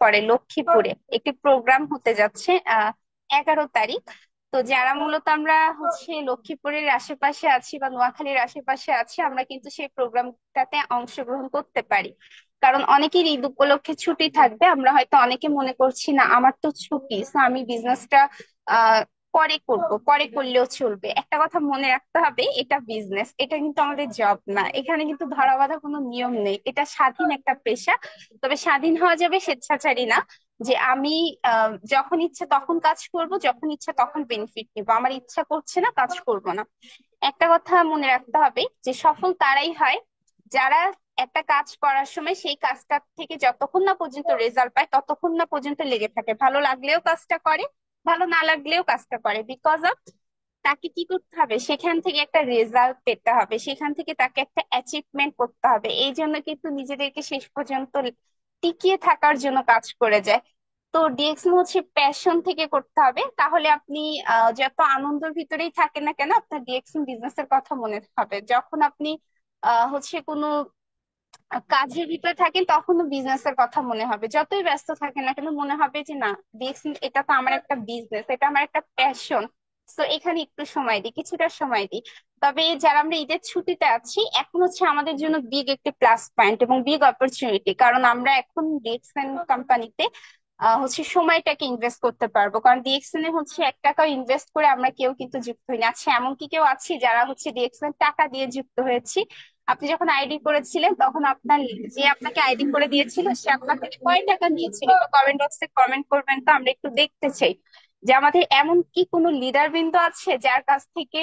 পরে লক্ষ্মীপুরে একটি প্রোগ্রাম হতে যাচ্ছে 11 তারিখ। তো যারা মূলত আমরা লক্ষ্মীপুরের আশেপাশে আছি বা নোয়াখালীর আশেপাশে আছি, আমরা কিন্তু সেই প্রোগ্রামটাতে অংশগ্রহণ করতে পারি। কারণ অনেকের ঈদ উপলক্ষে ছুটি থাকবে, আমরা হয়তো অনেকে মনে করছি না আমার তো ছুটি, তো আমি বিজনেসটা পরে করব, পরে করলেও চলবে। একটা কথা মনে রাখতে হবে, এটা বিজনেস, এটা কিন্তু আমাদের জব না। এখানে কিন্তু ধরা বাঁধা কোনো নিয়ম নেই, এটা স্বাধীন একটা পেশা। তবে স্বাধীন হওয়া যাবে, স্বেচ্ছাচারী না। যে আমি যখন ইচ্ছা তখন কাজ করব, যখন ইচ্ছা তখন বেনিফিট নিব, আমার ইচ্ছা করছে না কাজ করব না। একটা কথা মনে রাখতে হবে যে সফল তারাই হয় যারা একটা কাজ করার সময় সেই কাজটা থেকে যতক্ষণ না পর্যন্ত রেজাল্ট পায় ততক্ষণ না পর্যন্ত লেগে থাকে, ভালো লাগলেও কাজটা করে, ভালো না লাগলেও কাজটা করে। বিকজ অফ তাকে কি করতে হবে, সেখান থেকে একটা রেজাল্ট পেতে হবে, সেখান থেকে তাকে একটা অ্যাচিভমেন্ট করতে হবে। এই জন্য কিন্তু নিজেদেরকে শেষ পর্যন্ত টিকিয়ে থাকার জন্য কাজ করে যায়। তো ডিএক্সএন প্যাশন থেকে করতে হবে, তাহলে আপনি যত আনন্দের ভিতরেই থাকেন না কেন আপনার ডিএক্সএন বিজনেসের কথা মনে হবে। যখন আপনি কোনো কাজের ভিতরে থাকেন তখনও বিজনেসের কথা মনে হবে, যতই ব্যস্ত থাকেন না কেন মনে হবে যে না, দেখছি এটা তো আমার একটা বিজনেস, এটা আমার একটা প্যাশন। তো এখানে একটু সময় দিই, কিছুটা সময় দিই। তবে যারা আমরা ঈদের ছুটিতে আছি, এখন আমাদের জন্য বিগ একটি প্লাস পয়েন্ট এবং বিগ অপরচুনিটি, কারণ আমরা এখন ডিএক্সএন কোম্পানিতে সময়টাকে ইনভেস্ট করতে পারবো। কারণ ডিএক্সএন এ 1 টাকাও ইনভেস্ট করে আমরা কেউ কিন্তু যুক্ত হইনি। আচ্ছা, এমন কি কেউ আছি যারা ডিএক্সএন টাকা দিয়ে যুক্ত হয়েছি? আপনি যখন আইডি করেছিলেন তখন আপনার যে আপনাকে আইডি করে দিয়েছিল সে আপনার থেকে কয় টাকা নিয়েছিল? একটু কমেন্ট বক্সে কমেন্ট করবেন তো, আমরা একটু দেখতে চাই যে আমাদের এমন কি কোনো লিডার বৃন্দ আছে যার কাছ থেকে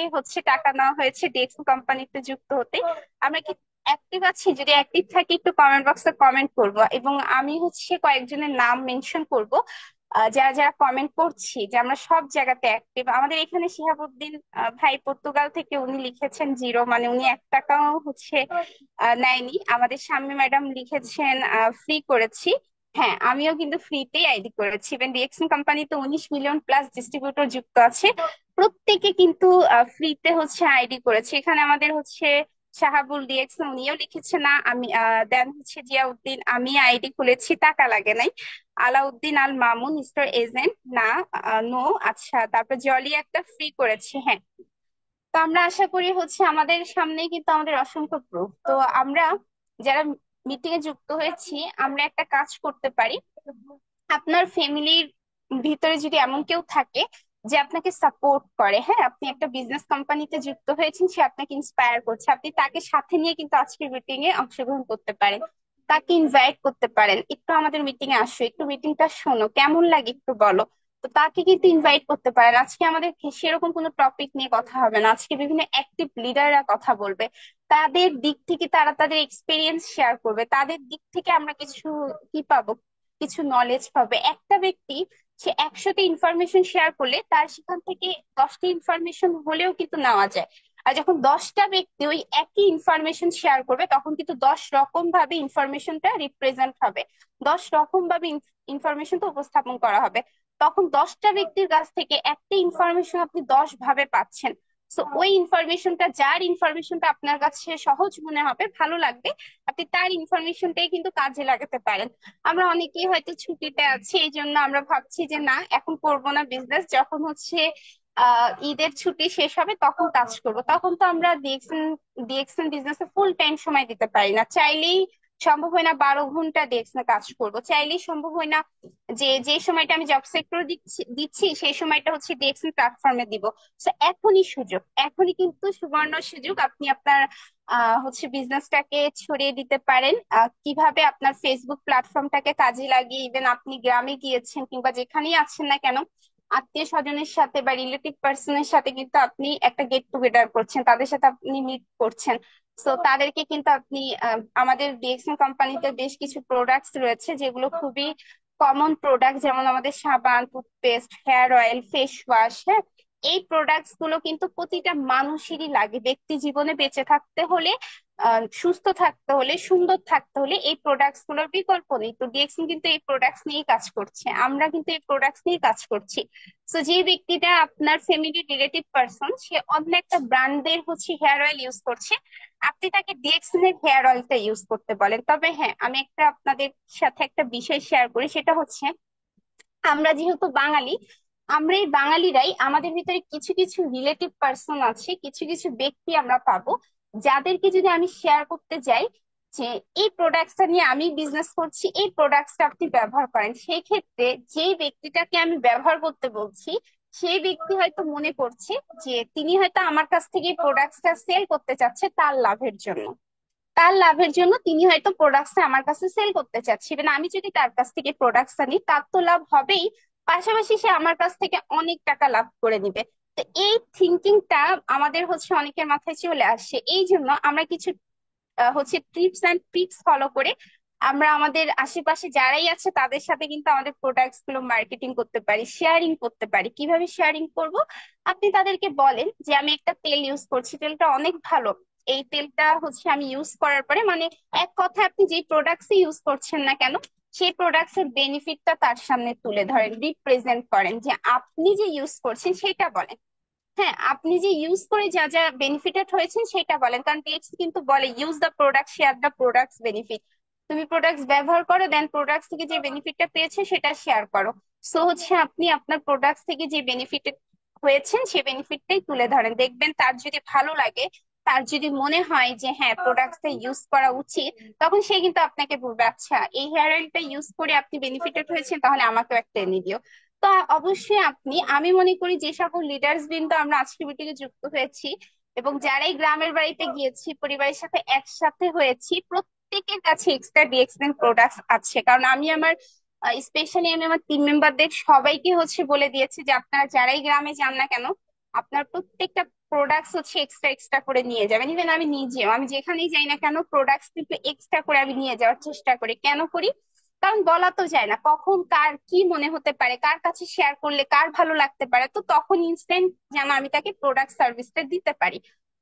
টাকা নেওয়া হয়েছে ডিএক্সএন কোম্পানিতে যুক্ত হতে। আমরা কি অ্যাক্টিভ আছি? যদি অ্যাক্টিভ থাকি একটু কমেন্ট বক্সে কমেন্ট করব, এবং আমি কয়েকজনের নাম মেনশন করব। যারা যারা কমেন্ট করছি যে আমরা সব জায়গাতে অ্যাক্টিভ। আমাদের এখানে শিহাবুদ্দিন ভাই পর্তুগাল থেকে, উনি লিখেছেন জিরো, মানে উনি 1 টাকাও নেয়নি। আমাদের শাম্মী ম্যাডাম লিখেছেন ফ্রি করেছি। হ্যাঁ, আমিও কিন্তু ফ্রিতেই আইডি করেছি। ইভেন ডিএক্সএন কোম্পানিতে 19 মিলিয়ন প্লাস ডিস্ট্রিবিউটর যুক্ত আছে, প্রত্যেকে কিন্তু ফ্রিতে আইডি করেছে। এখানে আমাদের শাহাবুল ডিএক্সএন, উনিও লিখেছে না আমি দেন জিয়াউদ্দিন, আমি আইডি খুলেছি, টাকা লাগে নাই। আলাউদ্দিন আল মামুন স্টোর এজেন্ট, না, নো। আচ্ছা, তারপর জলি একটা ফ্রি করেছে, হ্যাঁ। তো আমরা আশা করি আমাদের সামনে কিন্তু আমাদের অসংখ্য প্রুফ। তো আমরা যারা মিটিং এ যুক্ত হয়েছি, আমরা একটা কাজ করতে পারি। আপনার ফ্যামিলির ভিতরে যদি এমন কেউ থাকে যে আপনাকে সাপোর্ট করে, হ্যাঁ, আপনি একটা বিজনেস কোম্পানিতে যুক্ত হয়েছেন, সে আপনাকে ইন্সপায়ার করছে, আপনি তাকে সাথে নিয়ে কিন্তু আজকের মিটিং এ অংশগ্রহণ করতে পারেন। তাকে ইনভাইট করতে পারেন, একটু আমাদের মিটিং এ আসো, একটু মিটিংটা শোনো, কেমন লাগে একটু বলো। তো তাকে কিন্তু ইনভাইট করতে পারেন। আজকে আমাদের সেরকম কোনো টপিক নিয়ে কথা হবে না, আজকে বিভিন্ন অ্যাক্টিভ লিডাররা কথা বলবে। তাদের দিক থেকে তারা তাদের এক্সপিরিয়েন্স শেয়ার করবে, তাদের দিক থেকে আমরা কিছু কি পাবো, কিছু নলেজ পাবে। একটা ব্যক্তি সে 100টি ইনফরমেশন শেয়ার করলে তার সেখান থেকে 10টি ইনফরমেশন হলেও কিন্তু নেওয়া যায়। আর যখন 10টা ব্যক্তি ওই একই ইনফরমেশন শেয়ার করবে তখন কিন্তু 10 রকম ভাবে ইনফরমেশনটা রিপ্রেজেন্ট হবে, 10 রকম ভাবে ইনফরমেশনটা উপস্থাপন করা হবে। তখন 10টা ব্যক্তির কাছ থেকে একটা ইনফরমেশন আপনি 10 ভাবে পাচ্ছেন। তো ওই ইনফরমেশনটা, যার ইনফরমেশনটা আপনার কাছে সহজ মনে হবে, ভালো লাগবে, আপনি তার ইনফরমেশনটাই কিন্তু কাজে লাগাতে পারেন। আমরা অনেকেই হয়তো ছুটিতে আছি, এই জন্য আমরা ভাবছি যে না, এখন করবো না বিজনেস, যখন ঈদের ছুটি শেষ হবে তখন কাজ করব। তখন তো আমরা ডিএক্সএন বিজনেসে ফুল টাইম সময় দিতে পারি না, চাইলেই সম্ভব হয় না 12 ঘন্টা ডিএক্সএন কাজ করব, চাইলেই সম্ভব হয় না যে যে সময়টা আমি জব সেক্টর দিচ্ছি সেই সময়টা ডিএক্সএন প্ল্যাটফর্মে দিব। তো এখনই সুযোগ, এখনই কিন্তু সুবর্ণ সুযোগ, আপনি আপনার বিজনেসটাকে ছড়িয়ে দিতে পারেন। কিভাবে আপনার ফেসবুক প্ল্যাটফর্মটাকে কাজে লাগিয়ে, ইভেন আপনি গ্রামে গিয়েছেন কিংবা যেখানেই আছেন না কেন, আত্মীয় স্বজনের সাথে বা রিলেটিভ পার্সনের সাথে কিন্তু আপনি একটা গেট টুগেদার করছেন, তাদের সাথে আপনি মিট করছেন। তো তাদেরকে কিন্তু আপনি আমাদের ডিএক্সএন কোম্পানিতে বেশ কিছু প্রোডাক্টস রয়েছে যেগুলো খুবই কমন প্রোডাক্ট, যেমন আমাদের সাবান, toothpaste, hair oil, face wash, হ্যাঁ। এই প্রোডাক্টস গুলো কিন্তু প্রতিটা মানুষেরই লাগে ব্যক্তি জীবনে বেঁচে থাকতে হলে। সুস্থ থাকতে হলে, সুন্দর থাকতে হলে এই প্রোডাক্টস গুলোর বিকল্প নেই। তো ডিএক্সএন কিন্তু এই প্রোডাক্টস নিয়েই কাজ করছে, আমরা কিন্তু এই প্রোডাক্টস নিয়ে কাজ করছি। তো যে ব্যক্তিটা আপনার ফ্যামিলি রিলেটিভ পার্সন, সে অন্য একটা ব্র্যান্ডের হেয়ার অয়েল ইউজ করছে, আপনি তাকে ডিএক্সএন এর হেয়ার অয়েলটা ইউজ করতে বলেন। তবে হ্যাঁ, আমি একটা আপনাদের সাথে একটা বিষয় শেয়ার করি, সেটা হচ্ছে আমরা যেহেতু বাঙালি, আমরা এই বাঙালিরাই আমাদের ভিতরে কিছু কিছু রিলেটিভ পার্সন আছে, কিছু কিছু ব্যক্তি আমরা পাবো যাদেরকে যদি আমি শেয়ার করতে যাই যে এই প্রোডাক্টটা নিয়ে আমি বিজনেস করছি, এই প্রোডাক্টটা আপনি ব্যবহার করেন, সেই ক্ষেত্রে যেই ব্যক্তিটাকে আমি ব্যবহার করতে বলছি সেই ব্যক্তি হয়তো মনে করছে যে তিনি হয়তো আমার কাছ থেকে এই প্রোডাক্টটা সেল করতে চাচ্ছে তার লাভের জন্য। তার লাভের জন্য তিনি হয়তো প্রোডাক্টস আমার কাছে সেল করতে চাচ্ছিলেন। আমি যদি তার কাছ থেকে প্রোডাক্টস নিই, তার তো লাভ হবেই, পাশাপাশি সে আমার কাছ থেকে অনেক টাকা লাভ করে নিবে। তো এই থিঙ্কিংটা আমাদের অনেকের মাথায় চলে আসে। এই জন্য আমরা কিছু টিপস অ্যান্ড ট্রিক্স ফলো করে আমরা আমাদের আশেপাশে যারাই আছে তাদের সাথে কিন্তু আমাদের প্রোডাক্টস গুলো মার্কেটিং করতে পারি, শেয়ারিং করতে পারি। কিভাবে শেয়ারিং করব? আপনি তাদেরকে বলেন যে আমি একটা তেল ইউজ করছি, তেলটা অনেক ভালো, এই তেলটা আমি ইউজ করার পরে এক কথায় আপনি যে প্রোডাক্টস ইউজ করছেন না কেন, সেই প্রোডাক্টস এর বেনিফিটটা তার সামনে তুলে ধরেন, রিপ্রেজেন্ট করেন, যে আপনি যে ইউজ করছেন সেটা বলেন। হ্যাঁ, আপনি যে ইউজ করে যা যা বেনিফিটেড হয়েছেন সেটা বলেন, কারণ টিএক্স কিন্তু বলে use the product share the products benefit. তুমি প্রোডাক্টস ব্যবহার করো, দেন প্রোডাক্টস থেকে যে বেনিফিটটা পেয়েছে সেটা শেয়ার করো। সো আপনি আপনার প্রোডাক্টস থেকে যে বেনিফিটেড হয়েছেন সেই বেনিফিটটাই তুলে ধরেন, দেখবেন তার যদি ভালো লাগে, তার যদি মনে হয় যে হ্যাঁ প্রোডাক্টসটা ইউজ করা উচিত, তখন সে কিন্তু আপনাকে বলবে আচ্ছা এই হেয়ার অয়েলটা ইউজ করে আপনি বেনিফিটেড হয়েছেন, তাহলে আমাকেও একটা এনে দিও। তো অবশ্যই আমি মনে করি যে সকল লিডার্স বৃন্দ আমরা আজকের মিটিং এ যুক্ত হয়েছি এবং যারাই গ্রামের বাড়িতে গিয়েছি, পরিবারের সাথে একসাথে হয়েছি, প্রত্যেকের কাছে এক্সট্রা ডিএক্সএন প্রোডাক্টস আছে। কারণ স্পেশালি আমি আমার টিম মেম্বারদের সবাইকে বলে দিয়েছি যে আপনারা যারাই গ্রামে যান না কেন, আপনার প্রত্যেকটা প্রোডাক্টস এক্সট্রা এক্সট্রা করে নিয়ে যাবেন। ইভেন আমি নিজেও, আমি যেখানেই যাই না কেন, প্রোডাক্টস কিন্তু এক্সট্রা করে আমি নিয়ে যাওয়ার চেষ্টা করি। কেন করি? কারণ বলা তো যায় না কখন কার কি মনে হতে পারে, কার কাছে শেয়ার করলে কার ভালো লাগতে পারে, তো তখন ইনস্ট্যান্ট যেন আমি তাকে প্রোডাক্ট সার্ভিসটা দিতে পারি।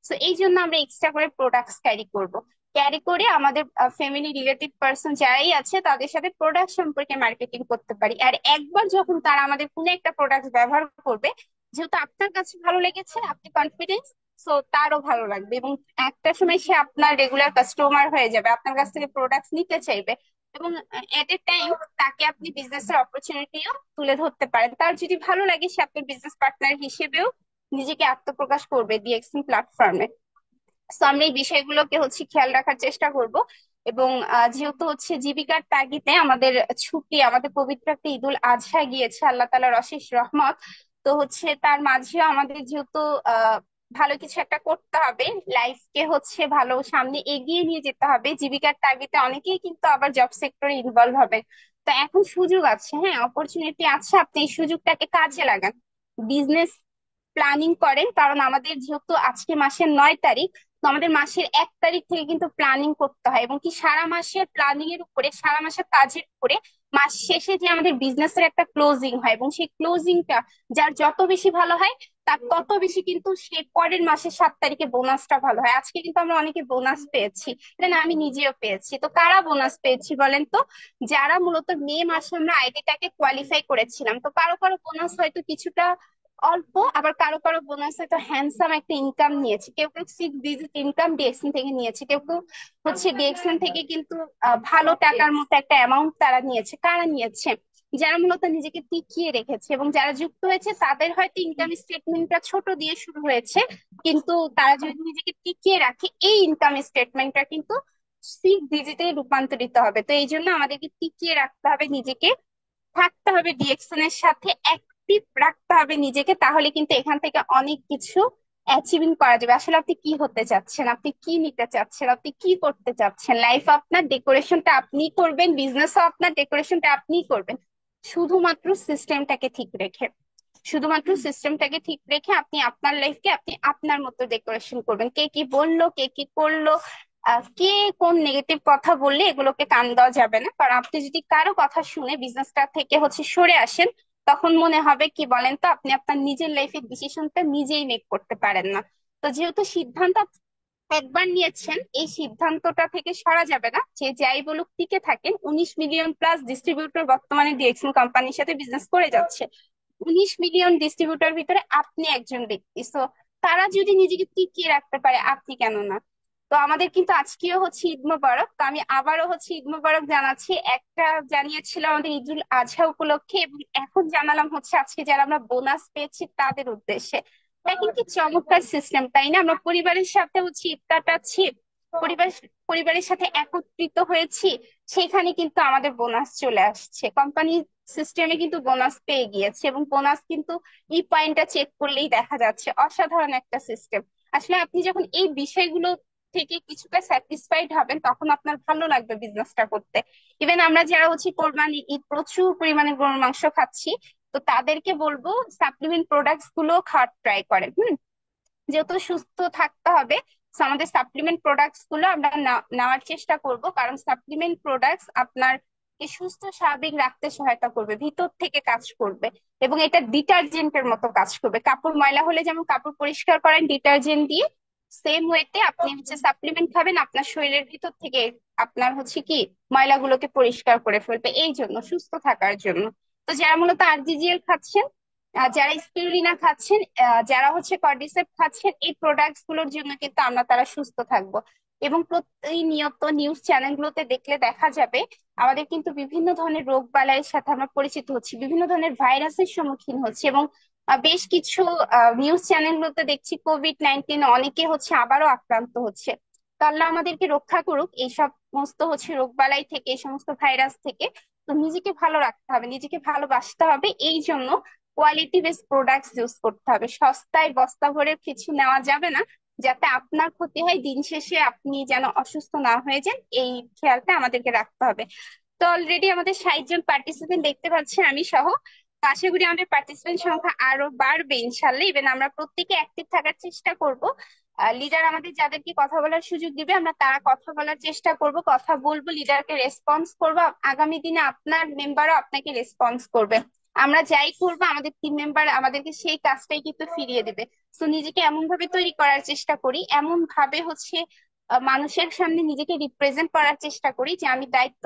তো এই জন্য আমরা এক্সট্রা করে প্রোডাক্টস ক্যারি করব। ক্যারি করে আমাদের ফ্যামিলি রিলেটিভ পার্সন যারাই আছে তাদের সাথে প্রোডাক্ট সম্পর্কে মার্কেটিং করতে পারি। আর একবার যখন তারা আমাদের কোনো একটা প্রোডাক্ট ব্যবহার করবে, যেহেতু আপনার কাছে ভালো লেগেছে, আপনি কনফিডেন্স, সো তারও ভালো লাগবে এবং একটা সময় সে আপনার রেগুলার কাস্টমার হয়ে যাবে, আপনার কাছ থেকে প্রোডাক্ট নিতে চাইবে। এবং এট এ টাইম তাকে আপনি বিজনেসের অপরচুনিটিও তুলে ধরতে পারেন, তার যদি ভালো লাগে সে আপনার বিজনেস পার্টনার হিসেবেও নিজেকে আত্মপ্রকাশ করবে ডিএক্সএন প্ল্যাটফর্মে। তো আমরা এই বিষয়গুলোকে খেয়াল রাখার চেষ্টা করব। এবং যেহেতু জীবিকার তাগিদে আমাদের ছুটি, আমাদের পবিত্র একটা ঈদুল আজহা গিয়েছে, আল্লাহ তাআলার অশেষ রহমত। তো তার মাঝেও আমাদের যেহেতু ভালো কিছু একটা করতে হবে, লাইফকে ভালো সামনে এগিয়ে নিয়ে যেতে হবে, জীবিকার তাগিদে অনেকেই কিন্তু আবার জব সেক্টরে ইনভলভ হবে। তো এখন সুযোগ আছে, হ্যাঁ অপরচুনিটি আছে, আপনি এই সুযোগটাকে কাজে লাগান, বিজনেস প্ল্যানিং করেন। কারণ আমাদের যেহেতু আজকে মাসের 9 তারিখ, তো আমাদের মাসের 1 তারিখ থেকে কিন্তু প্ল্যানিং করতে হয়, এবং কি সারা মাসের প্ল্যানিং এর উপরে, সারা মাসের কাজের উপরে মাস শেষে যে আমাদের বিজনেসের একটা ক্লোজিং হয়, এবং সেই ক্লোজিংটা যার যত বেশি ভালো হয়, তার তত বেশি কিন্তু সে পরের মাসের 7 তারিখে বোনাসটা ভালো হয়। আজকে কিন্তু আমরা অনেকে বোনাস পেয়েছি, না আমি নিজেও পেয়েছি। তো কারা বোনাস পেয়েছি বলেন তো? যারা মূলত মে মাসে আমরা আইডিটাকে কোয়ালিফাই করেছিলাম। তো কারো কারো বোনাস হয়তো কিছুটা অল্প, আবার কারো কারো বোনাস হয়তো হ্যান্ডসাম একটা ইনকাম নিয়েছে, কেউ কেউ 6 ডিজিট ইনকাম ডিএক্সএন থেকে নিয়েছে, কেউ কেউ ডিএক্সএন থেকে কিন্তু ভালো টাকার মতো একটা অ্যামাউন্ট তারা নিয়েছে। কারা নিয়েছে? যারা মূলত নিজেকে টিকিয়ে রেখেছে, এবং যারা যুক্ত হয়েছে তাদের হয়তো ইনকাম স্টেটমেন্টটা ছোট দিয়ে শুরু হয়েছে, কিন্তু তারা যদি নিজেকে টিকিয়ে রাখে এই ইনকাম স্টেটমেন্টটা কিন্তু 6 ডিজিটে রূপান্তরিত হবে। তো এই জন্য আমাদেরকে টিকিয়ে রাখতে হবে নিজেকে, থাকতে হবে ডিএক্সএন এর সাথে, অ্যাক্টিভ রাখতে হবে নিজেকে, তাহলে কিন্তু এখান থেকে অনেক কিছু অ্যাচিভিং করা যাবে। আসলে আপনি কি হতে চাচ্ছেন, আপনি কি নিতে চাচ্ছেন, আপনি কি করতে চাচ্ছেন, লাইফ আপনার, ডেকোরেশনটা আপনি করবেন, বিজনেসও আপনার, ডেকোরেশনটা আপনি করবেন। শুধুমাত্র সিস্টেমটাকে ঠিক রেখে, শুধুমাত্র সিস্টেমটাকে ঠিক রেখে আপনি আপনার লাইফকে আপনি আপনার মতো ডেকোরেশন করবেন। কে কি বললো, কে কি করলো, কে কোন নেগেটিভ কথা বললে, এগুলোকে কান দেওয়া যাবে না। কারণ আপনি যদি কারো কথা শুনে বিজনেসটা থেকে সরে আসেন, তখন মনে হবে কি বলেন তো, আপনি আপনার নিজের লাইফের ডিসিশনটা নিজেই মেক করতে পারেন না। তো যেহেতু সিদ্ধান্ত একবার নিয়েছেন, এই সিদ্ধান্তটা থেকে সরা যাবে না। যে যাই বলুক টিকে থাকেন। 19 মিলিয়ন প্লাস ডিস্ট্রিবিউটর বর্তমানে ডিএক্সএল কোম্পানির সাথে বিজনেস করে যাচ্ছে। 19 মিলিয়ন ডিস্ট্রিবিউটর ভিতরে আপনি একজন ব্যক্তি, সো তারা যদি নিজেকে টিকিয়ে রাখতে পারে, আপনি কেন না? তো আমাদের কিন্তু আজকেও হচ্ছে ঈদ মোবারক, তো আমি আবারও হচ্ছে ঈদ মোবারক জানাচ্ছি। একটা জানিয়েছিলাম আমাদের ঈদুল আজহা উপলক্ষে, এবং এখন জানালাম হচ্ছে আজকে যারা আমরা বোনাস পেয়েছি তাদের উদ্দেশ্যে। দেখেন কি চমৎকার সিস্টেম, তাই না? আমরা পরিবারের সাথে হচ্ছে ঈদ কাটাচ্ছি, পরিবার পরিবারের সাথে একত্রিত হয়েছি, সেখানে কিন্তু আমাদের বোনাস চলে আসছে। কোম্পানি সিস্টেমে কিন্তু বোনাস পেয়ে গিয়েছে, এবং বোনাস কিন্তু ই পয়েন্টটা চেক করলেই দেখা যাচ্ছে। অসাধারণ একটা সিস্টেম। আসলে আপনি যখন এই বিষয়গুলো থেকে কিছুটা স্যাটিসফাইড হবেন, তখন আপনার ভালো লাগবে বিজনেসটা করতে। ইভেন আমরা যারা হচ্ছে কোরবানি ঈদ প্রচুর পরিমাণে গরুর মাংস খাচ্ছি, তো তাদেরকে বলবো সাপ্লিমেন্ট প্রোডাক্টস গুলো খাওয়ার ট্রাই করেন। যেহেতু সুস্থ থাকতে হবে, so আমাদের সাপ্লিমেন্ট প্রোডাক্টস গুলো আমরা নেওয়ার চেষ্টা করব, কারণ সাপ্লিমেন্ট প্রোডাক্টস আপনার কে সুস্থ স্বাভাবিক রাখতে সহায়তা করবে, ভিতর থেকে কাজ করবে। এবং এটা ডিটারজেন্টের মতো কাজ করবে। কাপড় ময়লা হলে যেমন কাপড় পরিষ্কার করেন ডিটারজেন্ট দিয়ে, সেম ওয়েতে আপনি হচ্ছে সাপ্লিমেন্ট খাবেন, আপনার শরীরের ভিতর থেকে আপনার হচ্ছে কি ময়লাগুলোকে পরিষ্কার করে ফেলবে, এই জন্য সুস্থ থাকার জন্য। তো যারা মূলত আরজিজিএল খাচ্ছেন, যারা স্পিরুলিনা খাচ্ছেন, যারা হচ্ছে কর্ডিসেপ খাচ্ছেন, এই প্রোডাক্টস গুলোর জন্য কিন্তু আমরা তারা সুস্থ থাকবো। এবং প্রতিনিয়ত নিউজ চ্যানেলগুলোতে দেখলে দেখা যাবে আমাদের কিন্তু বিভিন্ন ধরনের রোগ বালাইয়ের সাথে আমরা পরিচিত হচ্ছি, বিভিন্ন ধরনের ভাইরাসের সম্মুখীন হচ্ছি। এবং বেশ কিছু নিউজ চ্যানেলগুলোতে দেখছি কোভিড-19 অনেকে হচ্ছে আবারও আক্রান্ত হচ্ছে। তো আল্লাহ আমাদেরকে রক্ষা করুক এই সমস্ত হচ্ছে রোগ বালাই থেকে, এই সমস্ত ভাইরাস থেকে। তো নিজেকে ভালো রাখতে হবে, নিজেকে ভালোবাসতে হবে, এই জন্য কোয়ালিটি বেস প্রোডাক্টস ইউজ করতে হবে। সস্তায় বস্তা ভরে কিছু নেওয়া যাবে না, যাতে আপনার ক্ষতি হয়, দিন শেষে আপনি যেন অসুস্থ না হয়ে যান, এই খেয়ালটা আমাদেরকে রাখতে হবে। তো অলরেডি আমাদের 60 জন পার্টিসিপেন্ট দেখতে পাচ্ছেন, আমি সহ। তো আশা করি আমাদের পার্টিসিপেন্ট সংখ্যা আরো বাড়বে ইনশাল্লাহ। ইভেন আমরা প্রত্যেকে অ্যাক্টিভ থাকার চেষ্টা করব। লিডার আমাদের যাদেরকে কথা বলার সুযোগ দিবে, আমরা তারা কথা বলার চেষ্টা করব, কথা বলবো, লিডারকে রেসপন্স করবো। আগামী দিনে আপনার মেম্বারও আপনাকে রেসপন্স করবে। আমরা যাই করবো আমাদের টিম মেম্বার আমাদেরকে সেই কাজটাই কিন্তু ফিরিয়ে দেবে। তো নিজেকে এমন ভাবে তৈরি করার চেষ্টা করি, এমন ভাবে হচ্ছে মানুষের সামনে নিজেকে রিপ্রেজেন্ট করার চেষ্টা করি, যে আমি দায়িত্ব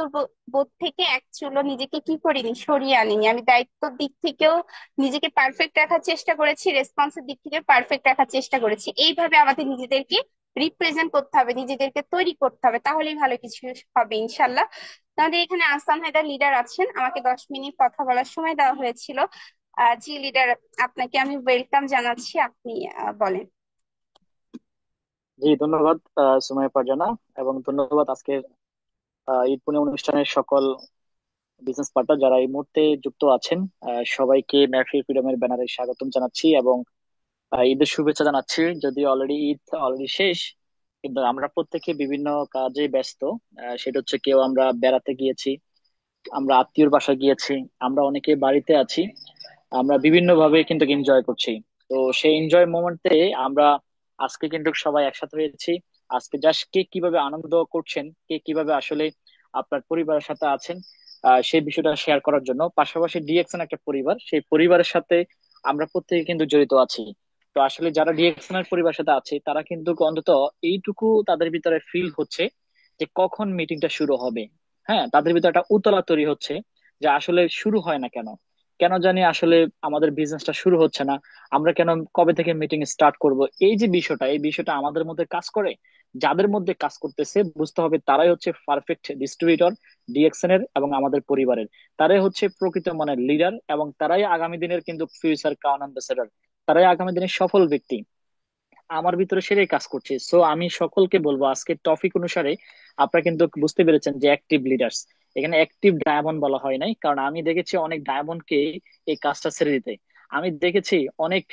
বোধ থেকে এক চুলো নিজেকে কি করিনি, সরিয়ে আনিনি। আমি দায়িত্বর দিক থেকেও নিজেকে পারফেক্ট রাখার চেষ্টা করেছি, রেসপন্সের দিক থেকে পারফেক্ট রাখার চেষ্টা করেছি। এইভাবে আমাদের নিজেদেরকে রিপ্রেজেন্ট করতে হবে, নিজেদেরকে তৈরি করতে হবে, তাহলেই ভালো কিছু হবে ইনশাল্লাহ। আমাদের এখানে আহসান হায়দার লিডার আছেন, আমাকে 10 মিনিট কথা বলার সময় দেওয়া হয়েছিল। জি লিডার, আপনাকে আমি ওয়েলকাম জানাচ্ছি, আপনি বলেন। জি, ধন্যবাদ সুমাইয়া ফারজানা, এবং ধন্যবাদ আজকের ঈদ পুনে অনুষ্ঠানের সকল বিজনেস পার্টনার যারা এই মুহূর্তে যুক্ত আছেন। সবাইকে মেফি ফ্রিডমের ব্যানারে স্বাগতম জানাচ্ছি এবং ঈদের শুভেচ্ছা জানাচ্ছি। যদি ঈদ অলরেডি শেষ, কিন্তু আমরা প্রত্যেকে বিভিন্ন কাজে ব্যস্ত। সেটা হচ্ছে কেউ আমরা বেড়াতে গিয়েছি, আমরা আত্মীয়র বাসায় গিয়েছি, আমরা অনেকে বাড়িতে আছি, আমরা বিভিন্ন ভাবে কিন্তু এনজয় করছি। তো সেই এনজয় মোমেন্টে আমরা আজকে কিন্তু সবাই একসাথে হয়েছি। আজকে জাস্ট কে কিভাবে আনন্দ করছেন, কে কিভাবে আসলে আপনার পরিবারের সাথে আছেন, সেই বিষয়টা শেয়ার করার জন্য। পাশাপাশি ডিএক্সএন একটা পরিবার, সেই পরিবারের সাথে আমরা প্রত্যেকে কিন্তু জড়িত আছি। তো আসলে যারা ডিএক্সএন এর পরিবারের সাথে আছে তারা কিন্তু অন্তত এইটুকু তাদের ভিতরে ফিল হচ্ছে যে কখন মিটিংটা শুরু হবে। হ্যাঁ, তাদের ভিতরে একটা উতলা তৈরি হচ্ছে যে আসলে শুরু হয় না কেন, কেন জানি আসলে আমাদের বিজনেসটা শুরু হচ্ছে না, আমরা কেন কবে থেকে মিটিং স্টার্ট করব। এই যে বিষয়টা, এই বিষয়টা আমাদের মধ্যে কাজ করে। যাদের মধ্যে কাজ করতেছে বুঝতে হবে তারাই হচ্ছে পারফেক্ট ডিস্ট্রিবিউটর ডিএক্সএন এর এবং আমাদের পরিবারের। তারাই হচ্ছে প্রকৃত মানের লিডার, এবং তারাই আগামী দিনের কিন্তু ফিউচার ক্রাউন অ্যাম্বাসেডর, তারাই আগামী দিনের সফল ব্যক্তি। আমার ভিতরে সেটাই কাজ করছে। সো আমি সকলকে বলবো আজকে টপিক অনুসারে আপনারা কিন্তু বুঝতে পেরেছেন যে অ্যাক্টিভ লিডার্স, এখানে অ্যাক্টিভ ডায়মন্ড বলা হয় নাই, কারণ আমি দেখেছি অনেক ডায়মন্ডকে এই কাজটা ছেড়ে দিতে। আমি দেখেছি অনেক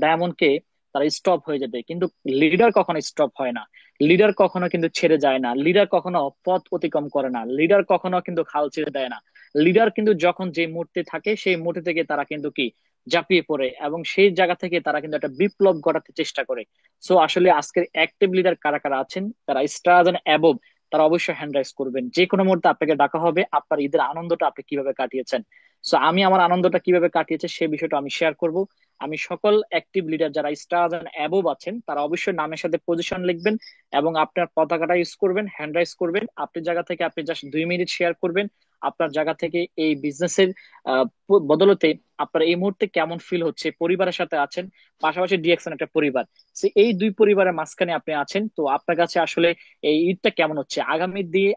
ডায়মন্ডকে তারা স্টপ হয়ে যেতে, কিন্তু লিডার কখনো স্টপ হয় না। লিডার কখনো কিন্তু ছেড়ে যায় না, লিডার কখনো পথ অতিক্রম করে না, লিডার কখনো কিন্তু খাল ছেড়ে দেয় না। লিডার কিন্তু যখন যে মুহূর্তে থাকে সেই মুহূর্তে থেকে তারা কিন্তু কি ঝাঁপিয়ে পড়ে, এবং সেই জায়গা থেকে তারা কিন্তু একটা বিপ্লব ঘটাতে চেষ্টা করে। সো আসলে আজকের অ্যাক্টিভ লিডার কারা কারা আছেন, তারা স্টার অ্যাবভ, তারা অবশ্যই হ্যান্ড রাইজ করবেন। যে কোনো মুহূর্তে আপনাকে ডাকা হবে আপনার ঈদের আনন্দটা আপনি কিভাবে কাটিয়েছেন। সো আমি আমার আনন্দটা কিভাবে কাটিয়েছে সেই বিষয়টা আমি শেয়ার করব। আমি সকল অ্যাক্টিভ লিডার যারা স্টার এন্ড অ্যাবোভ আছেন তারা অবশ্যই নামের সাথে পজিশন লিখবেন এবং আপনার পতাকাটা ইউজ করবেন, হ্যান্ড রাইজ করবেন। আপনার জায়গা থেকে আপনি জাস্ট 2 মিনিট শেয়ার করবেন আপনার জায়গা থেকে এই বিজনেসের বদলতে আপনার এই মুহূর্তে কেমন ফিল হচ্ছে, পরিবারের সাথে আছেন, পাশাপাশি ডিএক্সএন একটা পরিবার। এই দুই পরিবারের মাঝখানে আপনি আছেন, তো আপনার কাছে আসলে এই ঈদটা কেমন হচ্ছে।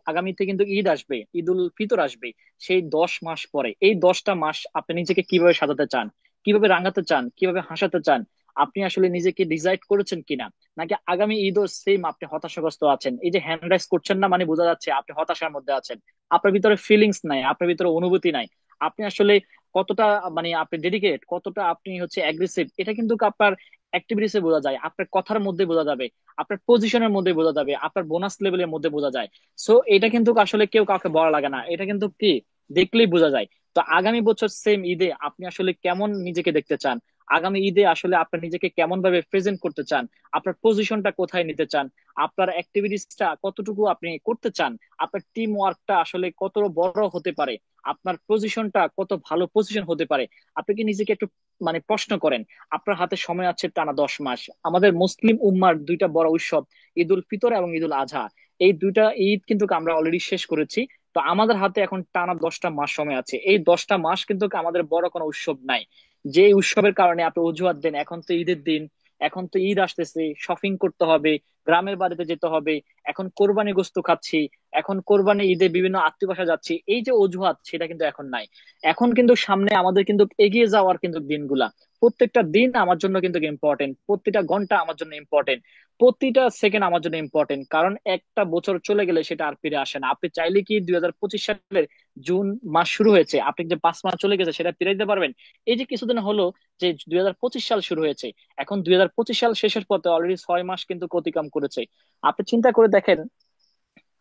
আগামীতে কিন্তু ঈদ আসবে, ঈদ উল ফিতর আসবে। সেই 10 মাস পরে এই 10টা মাস আপনি নিজেকে কিভাবে সাজাতে চান, কিভাবে রাঙাতে চান, কিভাবে হাসাতে চান, আপনি আসলে নিজেকে ডিসাইড করেছেন কিনা? নাকি আগামী ঈদও সেম আপনি হতাশাগ্রস্ত আছেন? এই যে হ্যান্ড রাইজ করছেন না মানে বোঝা যাচ্ছে আপনি হতাশার মধ্যে আছেন। আপনার ভিতরে ফিলিংস নাই, আপনার ভিতরে অনুভূতি নাই। আপনি আসলে কতটা মানে আপনি ডেডিকেট, কতটা আপনি হচ্ছে অ্যাগ্রেসিভ, এটা কিন্তু আপনার অ্যাক্টিভিটিসে বোঝা যায়, আপনার কথার মধ্যে বোঝা যাবে, আপনার পজিশনের মধ্যে বোঝা যাবে, আপনার বোনাস লেভেলের মধ্যে বোঝা যায়। সো এটা কিন্তু আসলে কেউ কাউকে বলা লাগে না, এটা কিন্তু কি দেখলেই বোঝা যায়। তো আগামী বছর সেম ঈদে আপনি আসলে কেমন নিজেকে দেখতে চান, আগামী ঈদে আসলে আপনার নিজেকে কেমন ভাবে প্রেজেন্ট করতে চান, আপনার পজিশনটা কোথায় নিতে চান, আপনার অ্যাক্টিভিটিসটা কতটুকু আপনি করতে চান, আপনার টিম ওয়ার্কটা আসলে কত বড় হতে পারে, আপনার পজিশনটা কত ভালো পজিশন হতে পারে। আপনি কি নিজেকে একটু মানে প্রশ্ন করেন। আপনার হাতে সময় আছে টানা 10 মাস। আমাদের মুসলিম উম্মার দুইটা বড় উৎসব, ঈদ উল ফিতর এবং ঈদ উল আজহা, এই দুইটা ঈদ কিন্তু আমরা অলরেডি শেষ করেছি। তো আমাদের হাতে এখন টানা 10টা মাস সময় আছে। এই 10টা মাস কিন্তু আমাদের বড় কোনো উৎসব নাই, যে উৎসবের কারণে আপনি অজুহাত দেন এখন তো ঈদের দিন, এখন তো ঈদ আসতেছে, শপিং করতে হবে, গ্রামের বাড়িতে যেতে হবে, এখন কোরবানি গোস্ত খাচ্ছি, এখন কোরবানি ঈদে বিভিন্ন আত্মীয় বাসা যাচ্ছি, এই যে অজুহাত সেটা কিন্তু এখন নাই। এখন কিন্তু সামনে আমাদের কিন্তু এগিয়ে যাওয়ার কিন্তু দিনগুলা। প্রত্যেকটা দিন আমার জন্য কিন্তু ইম্পর্টেন্ট, প্রতিটা ঘন্টা আমার জন্য ইম্পর্টেন্ট, প্রতিটা সেকেন্ড আমার জন্য ইম্পর্টেন্ট। কারণ একটা বছর চলে গেলে সেটা আর ফিরে আসে না। আপনি চাইলে কি 2025 সালের জুন মাস শুরু হয়েছে, আপনি যে 5 মাস চলে গেছে সেটা ফিরে দিতে পারবেন? এই যে কিছুদিন হলো যে 2025 সাল শুরু হয়েছে, এখন 2025 সাল শেষের পথে, অলরেডি 6 মাস কিন্তু অতিক্রম করেছে। আপনি চিন্তা করে দেখেন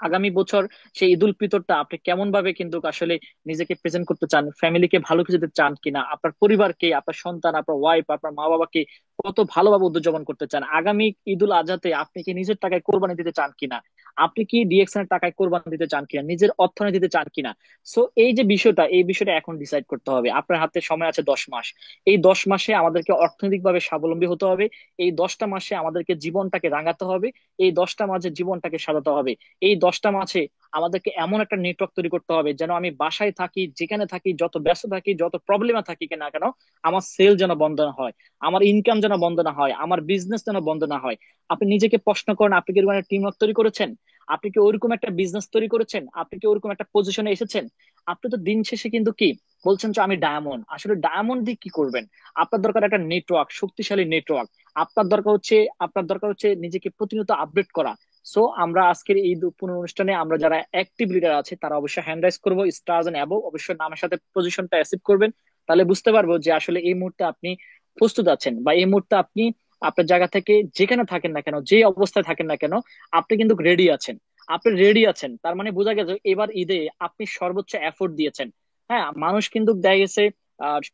আগামী বছর সেই ঈদ উল ফিতরটা আপনি কেমন ভাবে কিন্তু আসলে নিজেকে প্রেজেন্ট করতে চান, ফ্যামিলিকে ভালো কিছু দিতে চান কিনা, আপনার পরিবারকে, আপনার সন্তান, আপনার ওয়াইফ, আপনার মা বাবাকে কত ভালোভাবে উদযাপন করতে চান। আগামী ঈদ উল আজহাতে আপনি কি নিজের টাকায় কোরবানি দিতে চান কিনা, আপনি কি ডিএক্সএন এর টাকায় কোরবানি দিতে চান কিনা, নিজের অর্থনীতি দিতে চান কিনা। সো এই যে বিষয়টা, এই বিষয়টা এখন ডিসাইড করতে হবে। আপনার হাতে সময় আছে 10 মাস। এই 10 মাসে আমাদেরকে অর্থনৈতিকভাবে স্বাবলম্বী হতে হবে। এই 10টা মাসে আমাদেরকে জীবনটাকে রাঙাতে হবে। এই 10টা মাসে জীবনটাকে সাজাতে হবে। এই 10টা মাসে আমাদেরকে এমন একটা নেটওয়ার্ক তৈরি করতে হবে যেন আমি বাসায় থাকি, যেখানে থাকি, যত ব্যস্ত থাকি, যত প্রবলেমে থাকি না কেন, আমার সেল যেন বন্ধ না হয়, আমার ইনকাম যেন বন্ধ না হয়, আমার বিজনেস যেন বন্ধ না হয়। আপনি নিজেকে প্রশ্ন করেন, আপনি কি এরকম একটা টিম ওয়ার্ক তৈরি করেছেন? আপনি কি ওইরকম একটা বিজনেস তৈরি করেছেন? আপনি কি ওইরকম একটা পজিশনে এসেছেন? আপনি তো দিন শেষে কিন্তু কি বলছেন যে আমি ডায়মন্ড, আসলে ডায়মন্ড দিয়ে কি করবেন? আপনার দরকার একটা নেটওয়ার্ক, শক্তিশালী নেটওয়ার্ক। আপনার দরকার হচ্ছে নিজেকে প্রতিনিয়ত আপডেট করা। সো আমরা আজকের এই অনুষ্ঠানে আমরা যারা অ্যাক্টিভ লিডার আছে তারা অবশ্যই হ্যান্ড রাইজ করবো, স্টার্স এন্ড অ্যাবভ অবশ্যই নামের সাথে পজিশনটা অ্যাসিভ করবেন। তাহলে বুঝতে পারবো যে আসলে এই মুহূর্তে আপনি প্রস্তুত আছেন, বা এই মুহূর্তে আপনি আপনার জায়গা থেকে যেখানে থাকেন না কেন, যে অবস্থায় থাকেন না কেন, আপনি কিন্তু রেডি আছেন। আপনি রেডি আছেন তার মানে বোঝা গেছে এবার ঈদে আপনি সর্বোচ্চ এফোর্ট দিয়েছেন। হ্যাঁ, মানুষ কিন্তু দেখা গেছে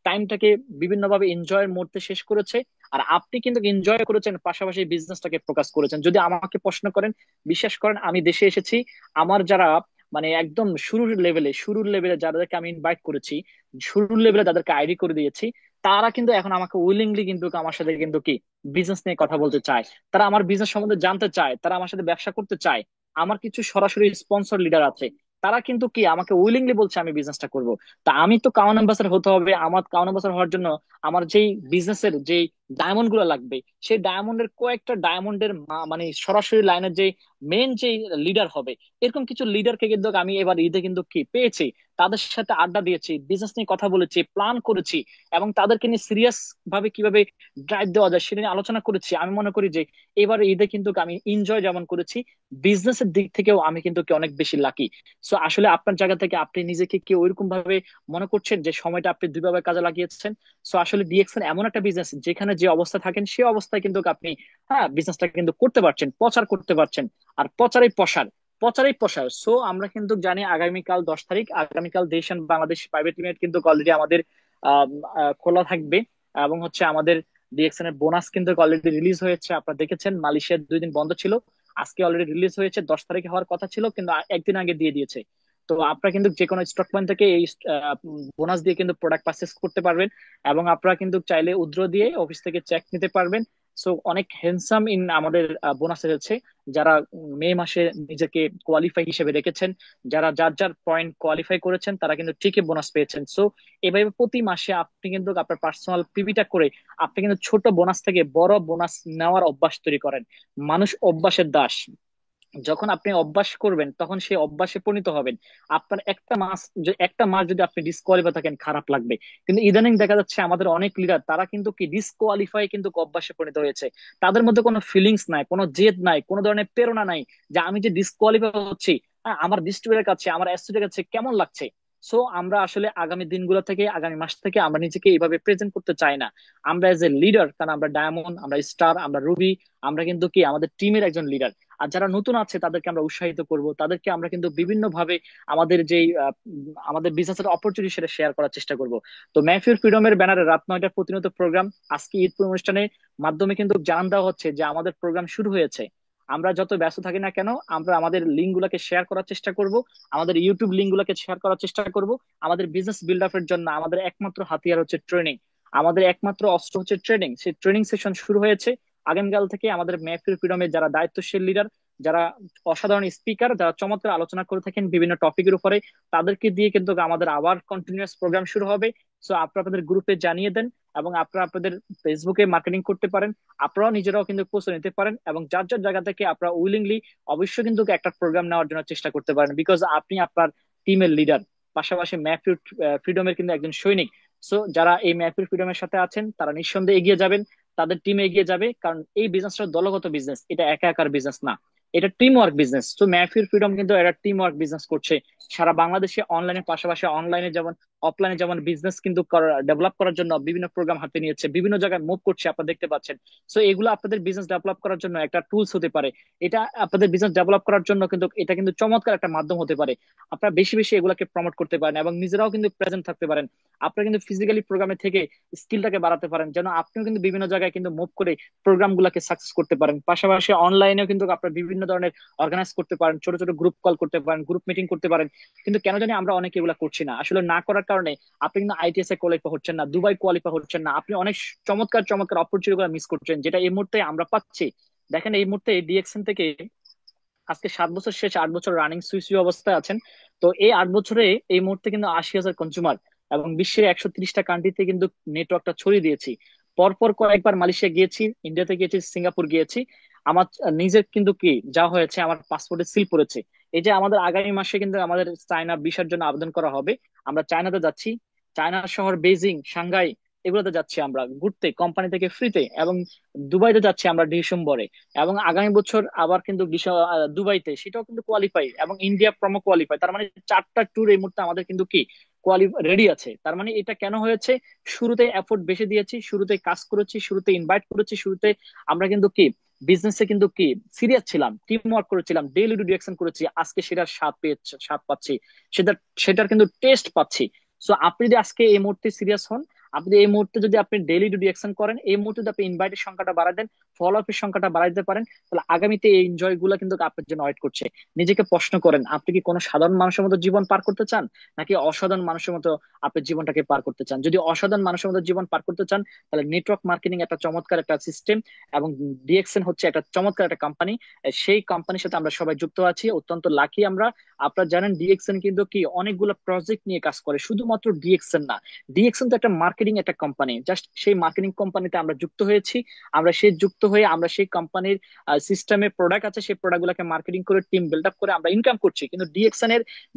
টাইমটাকে বিভিন্ন ভাবে এনজয়ের মুহূর্তে শেষ করেছে, আর আপনি কিন্তু এনজয় করেছেন, পাশাপাশি বিজনেসটাকে ফোকাস করেছেন। যদি আমাকে প্রশ্ন করেন, বিশ্বাস করেন আমি দেশে এসেছি, আমার যারা মানে একদম শুরুর লেভেলে যাদেরকে আমি ইনভাইট করেছি, শুরুর লেভেলে যাদেরকে আইডি করে দিয়েছি, তারা কিন্তু এখন আমাকে উইলিংলি কিন্তু আমার সাথে কিন্তু কি বিজনেস নিয়ে কথা বলতে চায়, তারা আমার বিজনেস সম্বন্ধে জানতে চায়, তারা আমার সাথে ব্যবসা করতে চায়। আমার কিছু সরাসরি স্পন্সর লিডার আছে, তারা কিন্তু কি আমাকে উইলিংলি বলছে আমি বিজনেসটা করব। তা আমি তো কাউন অ্যাম্বাসাডর হতে হবে। আমার কাউন অ্যাম্বাসাডর হওয়ার জন্য আমার যেই বিজনেসের যেই ডায়মন্ড গুলো লাগবে, সেই ডায়মন্ডের কয়েকটা ডায়মন্ডের মানে সরাসরি লাইনের যে মেন যে লিডার হবে, এরকম কিছু লিডারকে কিন্তু আমি এবার ঈদে কিন্তু কি পেয়েছি, তাদের সাথে আড্ডা দিয়েছি, বিজনেস নিয়ে কথা বলেছি, প্ল্যান করেছি, এবং তাদেরকে নিয়ে সিরিয়াস ভাবে কিভাবে ড্রাইভ দেওয়া যায় সেটা নিয়ে আলোচনা করেছি। আমি মনে করি যে এবার ঈদে কিন্তু আমি এনজয় যেমন করেছি, বিজনেসের দিক থেকেও আমি কিন্তু কি অনেক বেশি লাকি। সো আসলে আপনার জায়গা থেকে আপনি নিজেকে কি ওইরকম ভাবে মনে করছেন যে সময়টা আপনি দুইভাবে কাজে লাগিয়েছেন? সো আসলে ডিএক্সএন এমন একটা বিজনেস যেখানে যে অবস্থা থাকেন সেই অবস্থায় কিন্তু আপনি হ্যাঁ বিজনেসটা কিন্তু করতে পারছেন, প্রচার করতে পারছেন। আর প্রচারই প্রসার। সো আমরা কিন্তু জানি আগামীকাল 10 তারিখ, আগামীকাল দেশ এন্ড বাংলাদেশ প্রাইভেট লিমিটেড কিন্তু অলরেডি আমাদের আহ, খোলা থাকবে। এবং হচ্ছে আমাদের ডিএক্সএন এর বোনাস কিন্তু অলরেডি রিলিজ হয়েছে, আপনারা দেখেছেন। মালয়েশিয়ার 2 দিন বন্ধ ছিল, আজকে অলরেডি রিলিজ হয়েছে, 10 তারিখে হওয়ার কথা ছিল কিন্তু একদিন আগে দিয়ে দিয়েছে। তো আপনারা কিন্তু যে কোনো স্টক পয়েন্ট থেকে এই বোনাস দিয়ে কিন্তু প্রোডাক্ট পারচেস করতে পারবেন, এবং আপনারা কিন্তু চাইলে উইথড্র দিয়ে অফিস থেকে চেক নিতে পারবেন। সো অনেক হ্যান্ডসাম ইন আমাদের বোনাস এসেছে। যারা মে মাসে নিজেকে কোয়ালিফাই হিসেবে রেখেছেন, যারা যার যার পয়েন্ট কোয়ালিফাই করেছেন, তারা কিন্তু ঠিকই বোনাস পেয়েছেন। সো এভাবে প্রতি মাসে আপনি কিন্তু আপনার পার্সোনাল পিভিটা করে আপনি কিন্তু ছোট বোনাস থেকে বড় বোনাস নেওয়ার অভ্যাস তৈরি করেন। মানুষ অভ্যাসের দাস। যখন আপনি অভ্যাস করবেন তখন সেই অভ্যাসে পরিণত হবেন। আপনার একটা মাস যদি আপনি ডিসকোয়ালিফাই থাকেন খারাপ লাগবে, কিন্তু ইদানিং দেখা যাচ্ছে আমাদের অনেক লিডার তারা কিন্তু কি ডিসকোয়ালিফাই কিন্তু অভ্যাসে পরিণত হয়েছে। তাদের মধ্যে কোনো ফিলিংস নাই, কোনো জেদ নাই, কোনো ধরনের প্রেরণা নাই যে আমি যে ডিসকোয়ালিফাই হচ্ছি, আমার ডিস্ট্রিক্টের কাছে, আমার অ্যাসোসিয়েটের কাছে কেমন লাগছে। সো আমরা আসলে আগামী দিনগুলো থেকে, আগামী মাস থেকে আমরা নিজেকে এইভাবে প্রেজেন্ট করতে চাই না। আমরা এজ এ লিডার, কারণ আমরা ডায়মন্ড, আমরা স্টার, আমরা রুবি, আমরা কিন্তু কি আমাদের টিমের একজন লিডার। আর যারা নতুন আছে তাদেরকে আমরা উৎসাহিত করব, তাদেরকে আমরা কিন্তু বিভিন্ন ভাবে আমাদের যেই আমাদের বিজনেসের অপরচুনিটি সেটা শেয়ার করার চেষ্টা করব। তো মেহফিল ফ্রিডমের ব্যানারে রাত 9টার প্রতিনিয়ত প্রোগ্রাম, আজকে ঈদ অনুষ্ঠানের মাধ্যমে কিন্তু জানান দেওয়া হচ্ছে যে আমাদের প্রোগ্রাম শুরু হয়েছে। আমরা যত ব্যস্ত থাকি না কেন, আমরা আমাদের লিঙ্ক গুলাকে শেয়ার করার চেষ্টা করব, আমাদের ইউটিউব লিঙ্ক গুলাকে শেয়ার করার চেষ্টা করব। আমাদের বিজনেস বিল্ড আপের জন্য আমাদের একমাত্র হাতিয়ার হচ্ছে ট্রেনিং, আমাদের একমাত্র অস্ত্র হচ্ছে ট্রেনিং। সেই ট্রেনিং সেশন শুরু হয়েছে আগামীকাল থেকে। আমাদের মেহফিল ফ্রিডমের যারা দায়িত্বশীল লিডার, যারা অসাধারণ স্পিকার, যারা চমৎকার আলোচনা করে থাকেন বিভিন্ন টপিকের উপরে, তাদেরকে দিয়ে কিন্তু আমাদের আবার কন্টিনিউয়াস প্রোগ্রাম শুরু হবে। সো আপনারা আপনাদের গ্রুপে জানিয়ে দেন, এবং আপনারা আপনাদের ফেসবুকে মার্কেটিং করতে পারেন। আপনারাও নিজেরাও কিন্তু কোর্স নিতে পারেন, এবং যার যার জায়গা থেকে আপনারা উইলিংলি অবশ্যই কিন্তু একটা প্রোগ্রাম নেওয়ার জন্য চেষ্টা করতে পারেন, বিকজ আপনি আপনার টিমের লিডার, পাশাপাশি মেহফিল ফ্রিডমের কিন্তু একজন সৈনিক। সো যারা এই মেহফিল ফ্রিডমের সাথে আছেন তারা নিঃসন্দেহে এগিয়ে যাবেন, তাদের টিম এগিয়ে যাবে, কারণ এই বিজনেসটা দলগত বিজনেস, এটা একা একার বিজনেস না, এটা টিম ওয়ার্ক বিজনেস। তো মেহফিল ফ্রিডম কিন্তু এটা টিম ওয়ার্ক বিজনেস করছে সারা বাংলাদেশে, অনলাইনের পাশাপাশি অনলাইনে যেমন অফলাইনে যেমন বিজনেস কিন্তু ডেভেলপ করার জন্য বিভিন্ন প্রোগ্রাম হাতে নিয়েছে, বিভিন্ন জায়গায় মুভ করছে, আপনারা দেখতে পাচ্ছেন। সো এগুলো আপনাদের বিজনেস ডেভেলপ করার জন্য একটা টুলস হতে পারে। এটা আপনাদের বিজনেস ডেভেলপ করার জন্য কিন্তু এটা কিন্তু চমৎকার একটা মাধ্যম হতে পারে। আপনারা বেশি বেশি এগুলাকে প্রমোট করতে পারেন এবং নিজেরাও কিন্তু প্রেজেন্ট থাকতে পারেন। আপনারা কিন্তু ফিজিক্যালি প্রোগ্রামে থেকে স্কিলটাকে বাড়াতে পারেন, যেন আপনিও কিন্তু বিভিন্ন জায়গায় কিন্তু মুভ করে প্রোগ্রাম গুলাকে সাকসেস করতে পারেন। পাশাপাশি অনলাইনেও কিন্তু আপনারা বিভিন্ন ধরনের অর্গানাইজ করতে পারেন, ছোট ছোট গ্রুপ কল করতে পারেন, গ্রুপ মিটিং করতে পারেন। কিন্তু কেন জানি আমরা অনেকে এগুলা করছি না, আসলে না করার কারণে আপনি কিন্তু আইটিএস এ কোয়ালিফাই হচ্ছেন না, দুবাই কোয়ালিফাই হচ্ছেন না, আপনি অনেক চমৎকার চমৎকার অপরচুনিটি গুলো মিস করছেন, যেটা এই মুহূর্তে আমরা পাচ্ছি। দেখেন এই মুহূর্তে ডিএক্সএন থেকে আজকে 7 বছর শেষ, 8 বছর রানিং সুই সুই অবস্থায় আছেন। তো এই 8 বছরে এই মুহূর্তে কিন্তু 80,000 কনজিউমার এবং বিশ্বের 130টা কান্ট্রিতে কিন্তু নেটওয়ার্কটা ছড়িয়ে দিয়েছি। পরপর কয়েকবার মালয়েশিয়া গিয়েছি, ইন্ডিয়াতে গিয়েছি, সিঙ্গাপুর গিয়েছি। আমার নিজের কিন্তু কি যা হয়েছে, আমার পাসপোর্টে সিল পড়েছে। এই যে আমাদের আগামী মাসে কিন্তু আমাদের চায়না ভিসার জন্য আবেদন করা হবে, আমরা চায়নাতে যাচ্ছি। চায়না শহর বেজিং, সাংহাই, এগুলোতে যাচ্ছি আমরা ঘুরতে কোম্পানি থেকে ফ্রিতে, এবং দুবাইতে যাচ্ছি আমরা ডিসেম্বরে। এবং আগামী বছর আবার কিন্তু দুবাইতে, সেটাও কিন্তু কোয়ালিফাই, এবং ইন্ডিয়া প্রমো কোয়ালিফাই। তার মানে 4টা ট্যুর এই মুহূর্তে আমাদের কিন্তু কি রেডি আছে। তার মানে এটা কেন হয়েছে, শুরুতে এফোর্ট বেশি দিয়েছি, শুরুতে কাজ করেছি, শুরুতে ইনভাইট করেছি, শুরুতে আমরা কিন্তু কি বিজনেসে কিন্তু কি সিরিয়াস ছিলাম, টিম ওয়ার্ক করেছিলাম, ডেইলি ডিরেকশন করেছি, আজকে সেটার স্বাদ পাচ্ছি, সেটার সেটার কিন্তু টেস্ট পাচ্ছি। সো আপনি যদি আজকে এই মুহূর্তে সিরিয়াস হন, আপনি এই মুহূর্তে যদি আপনি ডেইলি যদি অ্যাকশন করেন, এই মুহূর্তে যদি আপনি ইনভাইটের সংখ্যাটা বাড়ায় দেন, ফলো আপের সংখ্যাটা বাড়াই দিতে পারেন, তাহলে আগামীতে এই এনজয় গুলা কিন্তু আপনার জন্য ওয়েট করছে। নিজেকে প্রশ্ন করেন, আপনি কি কোনো সাধারণ মানুষের মতো জীবন পার করতে চান, নাকি অসাধারণ মানুষের মতো আপনার জীবনটাকে পার করতে চান? যদি অসাধারণ মানুষের মতো জীবন পার করতে চান, তাহলে নেটওয়ার্ক মার্কেটিং একটা চমৎকার একটা সিস্টেম, এবং ডিএক্সএন হচ্ছে একটা চমৎকার একটা কোম্পানি। সেই কোম্পানির সাথে আমরা সবাই যুক্ত আছি, অত্যন্ত লাকি আমরা। আপনারা জানেন ডিএক্সএন কিন্তু কি অনেকগুলো প্রজেক্ট নিয়ে কাজ করে, শুধুমাত্র ডিএক্সএন না, ডিএক্সএন তো একটা মার্কেটিং একটা কোম্পানি, জাস্ট সেই মার্কেটিং কোম্পানিতে আমরা যুক্ত হয়েছি। আমরা সেই যুক্ত হয়ে আমরা সেই কোম্পানির সিস্টেমে প্রোডাক্ট আছে, সেই প্রোডাক্ট গুলোকে মার্কেটিং করে টিম বিল্ড আপ করে আমরা ইনকাম করছি। কিন্তু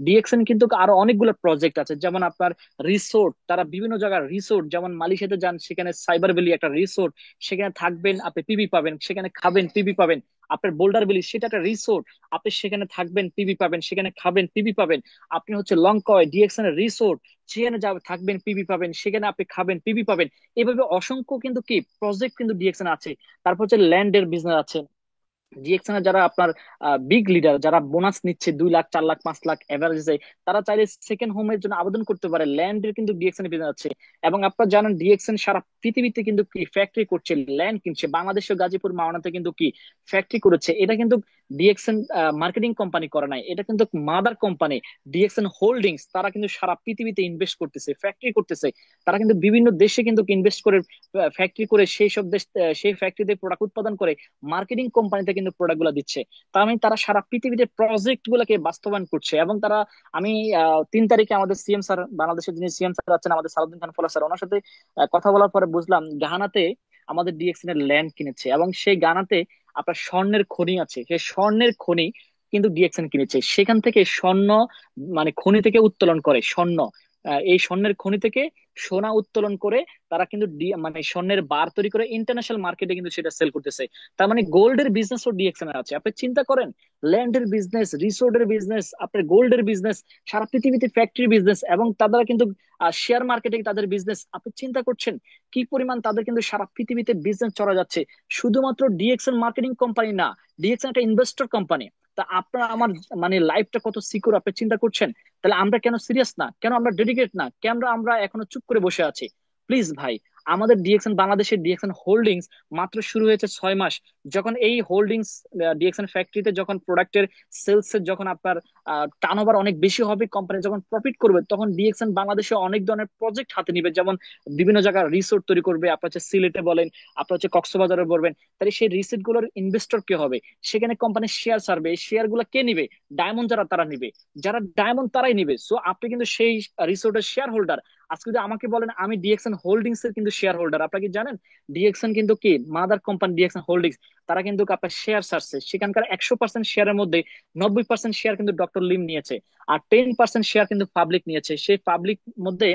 ডিএক্সএন কিন্তু আরো অনেকগুলো প্রজেক্ট আছে, যেমন আপনার রিসোর্ট, তারা বিভিন্ন জায়গার রিসোর্ট, যেমন মালয়েশিয়াতে যান সেখানে সাইবার ভ্যালি একটা রিসোর্ট, সেখানে থাকবেন আপনি পিবি পাবেন, সেখানে খাবেন পিবি পাবেন। আপনার বোল্ডার ভ্যালি সেটা একটা রিসোর্ট, আপনি সেখানে থাকবেন পিবি পাবেন, সেখানে খাবেন পিবি পাবেন। আপনি হচ্ছে লংকয় ডিএক্সএন এর রিসোর্ট, সেখানে যাবে থাকবেন পিবি পাবেন, সেখানে আপনি খাবেন পিবি পাবেন। এভাবে অসংখ্য কিন্তু কি প্রজেক্ট কিন্তু ডিএক্সএন আছে। তারপর হচ্ছে ল্যান্ডের বিজনেস আছে ডিএক্সএন যারা আপনার বিগ লিডার, যারা বোনাস নিচ্ছে 2 লাখ 4 লাখ 5 লাখ এভারেজে, তারা চাইলে সেকেন্ড হোমের জন্য আবেদন করতে পারে। ল্যান্ডের কিন্তু ডিএক্সএন বিজনেস আছে। এবং আপনারা জানেন ডিএক্সএন সারা পৃথিবীতে কিন্তু কি ফ্যাক্টরি করছে, ল্যান্ড কিনছে, বাংলাদেশের গাজীপুর মাওনাতে কিন্তু কি ফ্যাক্টরি করেছে। এটা কিন্তু ডিএক্সএন মার্কেটিং কোম্পানি করে নাই, এটা কিন্তু মাদার কোম্পানি ডিএক্সএন হোল্ডিংস, তারা কিন্তু সারা পৃথিবীতে ইনভেস্ট করতেছে, ফ্যাক্টরি করতেছে। তারা কিন্তু বিভিন্ন দেশে কিন্তু ইনভেস্ট করে ফ্যাক্টরি করে সেই সব দেশ সেই ফ্যাক্টরিতে প্রোডাক্ট উৎপাদন করে মার্কেটিং কোম্পানিতে কিন্তু প্রোডাক্ট গুলা দিচ্ছে। তার মানে তারা সারা পৃথিবীতে প্রজেক্ট গুলাকে বাস্তবায়ন করছে। এবং তারা, আমি 3 তারিখে আমাদের সিএম স্যার, বাংলাদেশের যিনি সিএম স্যার আছেন আমাদের সালাউদ্দিন খান ফলা স্যার, ওনার সাথে কথা বলার পরে বুঝলাম গাহানাতে আমাদের ডিএক্সএন এর ল্যান্ড কিনেছে। এবং সেই গানাতে আপনার স্বর্ণের খনি আছে, সেই স্বর্ণের খনি কিন্তু ডিএক্সএন কিনেছে। সেখান থেকে স্বর্ণ, মানে খনি থেকে উত্তোলন করে স্বর্ণ, এই স্বর্ণের খনি থেকে সোনা উত্তোলন করে তারা কিন্তু মানে স্বর্ণের বার তৈরি করে ইন্টারন্যাশনাল মার্কেটে কিন্তু সেটা সেল করতেছে। তার মানে গোল্ডের বিজনেস ও ডিএক্সএন এর আছে। আপনি চিন্তা করেন, ল্যান্ডের বিজনেস, রিসোর্টের বিজনেস, আপনার গোল্ডের বিজনেস, সারা পৃথিবীতে ফ্যাক্টরি বিজনেস, এবং তারা কিন্তু শেয়ার মার্কেটিং তাদের বিজনেস। আপনি চিন্তা করছেন কি পরিমাণ তাদের কিন্তু সারা পৃথিবীতে বিজনেস চলা যাচ্ছে। শুধুমাত্র ডিএক্সএন মার্কেটিং কোম্পানি না, ডিএক্সএন একটা ইনভেস্টর কোম্পানি। তা আপনার আমার মানে লাইফটা কত সিকিউর আপনি চিন্তা করছেন? তাহলে আমরা কেন সিরিয়াস না, কেন আমরা ডেডিকেট না, কেন আমরা এখনো চুপ করে বসে আছি? প্লিজ ভাই, আমাদের ডিএক্সএন, বাংলাদেশের ডিএক্সএন হোল্ডিংস মাত্র শুরু হয়েছে 6 মাস। যখন এই হোল্ডিংস ডিএক্সএন ফ্যাক্টরিতে যখন প্রোডাক্টের সেলস এর যখন আপনার টার্ন ওভার অনেক বেশি হবে, কোম্পানি যখন প্রফিট করবে, তখন ডিএক্সএন বাংলাদেশে অনেক ধরনের প্রজেক্ট হাতে নিবে। যেমন বিভিন্ন জায়গায় রিসোর্ট তৈরি করবে, আপনার হচ্ছে সিলেটে বলেন, আপনার হচ্ছে কক্সবাজারে বলবেন। তাহলে সেই রিসোর্ট গুলোর ইনভেস্টর কে হবে? সেখানে কোম্পানির শেয়ার ছাড়বে, এই শেয়ার গুলো কে নিবে? ডায়মন্ড যারা, তারা নিবে। যারা ডায়মন্ড তারাই নিবে। সো আপনি কিন্তু সেই রিসোর্টের শেয়ার হোল্ডার। আজকে যদি আমাকে বলেন, আমি ডিএক্সএন হোল্ডিংস এর কিন্তু শেয়ার হোল্ডার। আপনারা কি জানেন ডিএক্সএন কিন্তু কি মাদার কোম্পানি ডিএক্সএন হোল্ডিংস, তারা কিন্তু আপনার শেয়ার ছাড়ছে। সেখানকার 100% শেয়ারের মধ্যে 90% শেয়ার কিন্তু ডক্টর লিম নিয়েছে, আর 10% শেয়ার কিন্তু পাবলিক নিয়েছে। সেই পাবলিক মধ্যে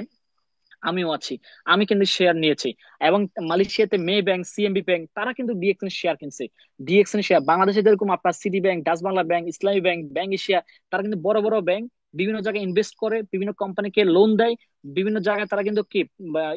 আমিও আছি, আমি কিন্তু শেয়ার নিয়েছি। এবং মালয়েশিয়াতে মে ব্যাংক, সিএমবি ব্যাংক, তারা কিন্তু ডিএক্সএন শেয়ার কিনছে। ডিএক্সএন শেয়ার বাংলাদেশে যেরকম আপনার city bank, Dutch Bangla bank, ইসলামী ব্যাংক, ব্যাংক এশিয়া, তারা কিন্তু বড় বড় ব্যাংক বিভিন্ন জায়গায় ইনভেস্ট করে, বিভিন্ন কোম্পানিকে লোন দেয়, বিভিন্ন জায়গায় তারা কিন্তু কি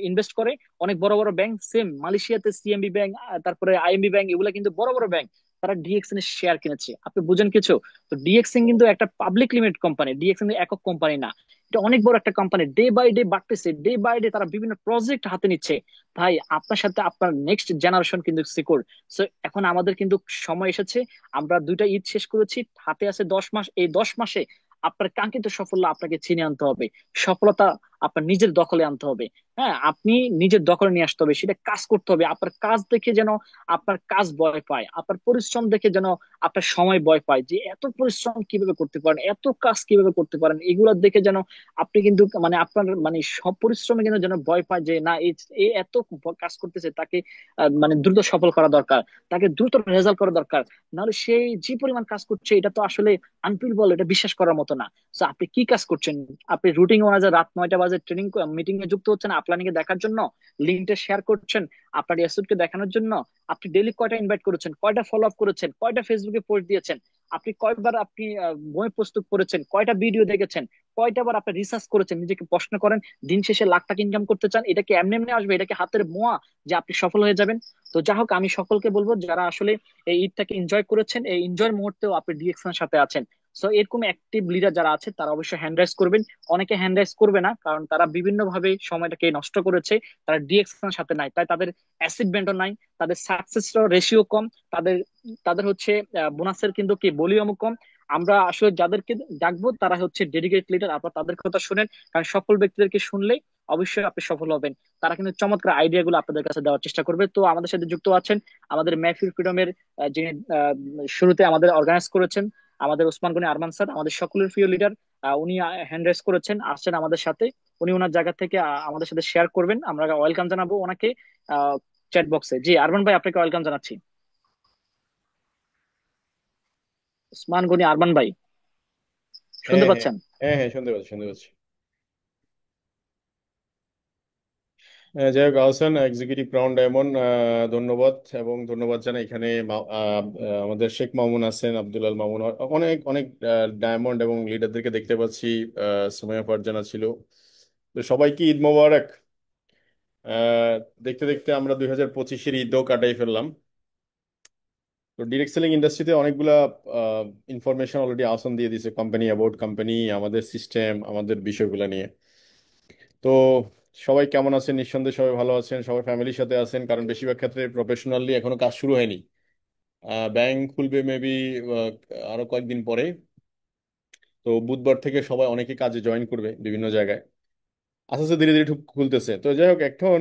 ইনভেস্ট করে। অনেক বড় বড় ব্যাংক, সেম মালয়েশিয়াতে সিএমবি ব্যাংক, তারপরে আইএমবি ব্যাংক, এগুলো কিন্তু বড় বড় ব্যাংক, তারা ডিএক্সএন এর শেয়ার কিনেছে। আপনি বুঝেন কিছু? তো ডিএক্সএন কিন্তু একটা পাবলিক লিমিটেড কোম্পানি, ডিএক্সএন একক কোম্পানি না, এটা অনেক বড় একটা কোম্পানি। ডে বাই ডে বাড়তেছে, ডে বাই ডে তারা বিভিন্ন প্রজেক্ট হাতে নিচ্ছে। ভাই, আপনার সাথে আপনার নেক্সট জেনারেশন কিন্তু সিকিউর। সো এখন আমাদের কিন্তু সময় এসেছে। আমরা 2টা ঈদ শেষ করেছি, হাতে আছে 10 মাস। এই 10 মাসে আপনার কাঙ্ক্ষিত সাফল্য আপনাকে ছিনিয়ে আনতে হবে। সফলতা আপনার নিজের দখলে আনতে হবে। হ্যাঁ, আপনি নিজের দখলে নিয়ে আসতে হবে, সেটা কাজ করতে হবে। আপনার কাজ দেখে যেন আপনার কাজ ভয় পায়, আপনার পরিশ্রম দেখে যেন আপনার সময় ভয় পায়, যে এত পরিশ্রম কিভাবে করতে পারেন, এত কাজ কিভাবে করতে পারেন, এগুলো দেখে যেন আপনি কিন্তু মানে আপনার মানে সব পরিশ্রমে কিন্তু যেন ভয় পায় যে না, এই এত কাজ করতেছে, তাকে মানে দ্রুত সফল করা দরকার, তাকে দ্রুত রেজাল্ট করা দরকার। নাহলে সেই যে পরিমাণ কাজ করছে, এটা তো আসলে আনবিলিভেবল, এটা বিশ্বাস করার মতো না। তো আপনি কি কাজ করছেন? আপনি রুটিন অনুযায়ী রাত 9টা বাজে ট্রেনিং মিটিং এ যুক্ত হচ্ছেন আপলানিং এ দেখার জন্য, লিঙ্কটা শেয়ার করছেন আপনার অ্যাসেটকে দেখানোর জন্য। আপনি ডেইলি কয়টা ইনভাইট করেছেন, কয়টা ফলো আপ করেছেন, কয়টা ফেসবুকে পোস্ট দিয়েছেন, আপনি কয়বার আপনি বই প্রস্তুত করেছেন, কয়টা ভিডিও দেখেছেন, কয়টা বার আপনি রিসার্চ করেছেন? নিজেকে প্রশ্ন করেন। দিন শেষে লাখ টাকা ইনকাম করতে চান, এটা কি এমনি এমনি আসবে? এটা কি হাতের মোয়া যে আপনি সফল হয়ে যাবেন? তো যা হোক, আমি সকলকে বলবো যারা আসলে এই ঈদটাকে এনজয় করেছেন, এই এনজয়ের মুহূর্তেও আপনি ডিএক্সন এর সাথে আছেন। সো এরকম অ্যাক্টিভ লিডার যারা আছে তারা অবশ্যই হ্যান্ড রাইজ করবেন। অনেকে হ্যান্ড রাইজ করবে না, কারণ তারা বিভিন্ন ভাবে সময়টাকে নষ্ট করেছে, তারা ডিএক্সন এর সাথে নাই, তাই তাদের অ্যাসিড ব্যান্ডও নাই, তাদের সাকসেস রেশিও কম, তাদের তাদের হচ্ছে বোনাসের কিন্তু কি ভলিউমও কম। আমরা আসলে যাদেরকে ডাকবো তারা হচ্ছে ডেডিকেট লিডার, আপনার তাদের কথা শুনেন, কারণ সফল ব্যক্তিদেরকে শুনলেই অবশ্যই আপনি সফল হবেন। তারা কিন্তু চমৎকার আইডিয়া গুলো আপনাদের কাছে দেওয়ার চেষ্টা করবে। তো আমাদের সাথে যুক্ত আছেন আমাদের মেহফিল ফ্রিডমের যিনি শুরুতে আমাদের অর্গানাইজ করেছেন, আমাদের ওসমান গনি আরমান স্যার, আমাদের সকলের প্রিয় লিডার। উনি হ্যান্ড রেস করেছেন, আসছেন আমাদের সাথে। উনি ওনার জায়গা থেকে আমাদের সাথে শেয়ার করবেন। আমরা ওয়েলকাম জানাবো ওনাকে চ্যাট বক্সে। জি আরমান ভাই, আপনাকে ওয়েলকাম জানাচ্ছি। ওসমান গনি আরমান ভাই, শুনতে হ্যাঁ, হ্যাঁ, পাচ্ছেন? হ্যাঁ, হ্যাঁ, শুনতে পাচ্ছি, শুনতে পাচ্ছি। যাই হোক, আহসান, এক্সিকিউটিভ ক্রাউন ডায়মন্ড, ধন্যবাদ। এবং ধন্যবাদ জানাই এখানে আমাদের শেখ মামুন আছেন, আব্দুল মামুন, অনেক অনেক ডায়মন্ড এবং লিডারদেরকে দেখতে পাচ্ছি। সুমাইয়া ফারজানা ছিল। তো সবাইকে ঈদ মোবারক। আহ, দেখতে দেখতে আমরা 2025-এর ঈদও কাটাই ফেললাম। তো ডিরেক্ট সেলিং ইন্ডাস্ট্রিতে অনেকগুলা ইনফরমেশন অলরেডি আহসান দিয়ে দিয়েছে, কোম্পানি, অ্যাবাউট কোম্পানি, আমাদের সিস্টেম, আমাদের বিষয়গুলো নিয়ে। তো সবাই কেমন আছেন? নিঃসন্দেহে সবাই ভালো আছেন, সবাই ফ্যামিলির সাথে আছেন, কারণ বেশিরভাগ ক্ষেত্রে প্রফেশনালি এখনো কাজ শুরু হয়নি। ব্যাংক খুলবে মেবি আরো কয়েকদিন পরে। তো বুধবার থেকে সবাই অনেকে কাজে জয়েন করবে বিভিন্ন জায়গায়, আস্তে আস্তে ধীরে ধীরে খুলতেছে। তো যাই হোক, এখন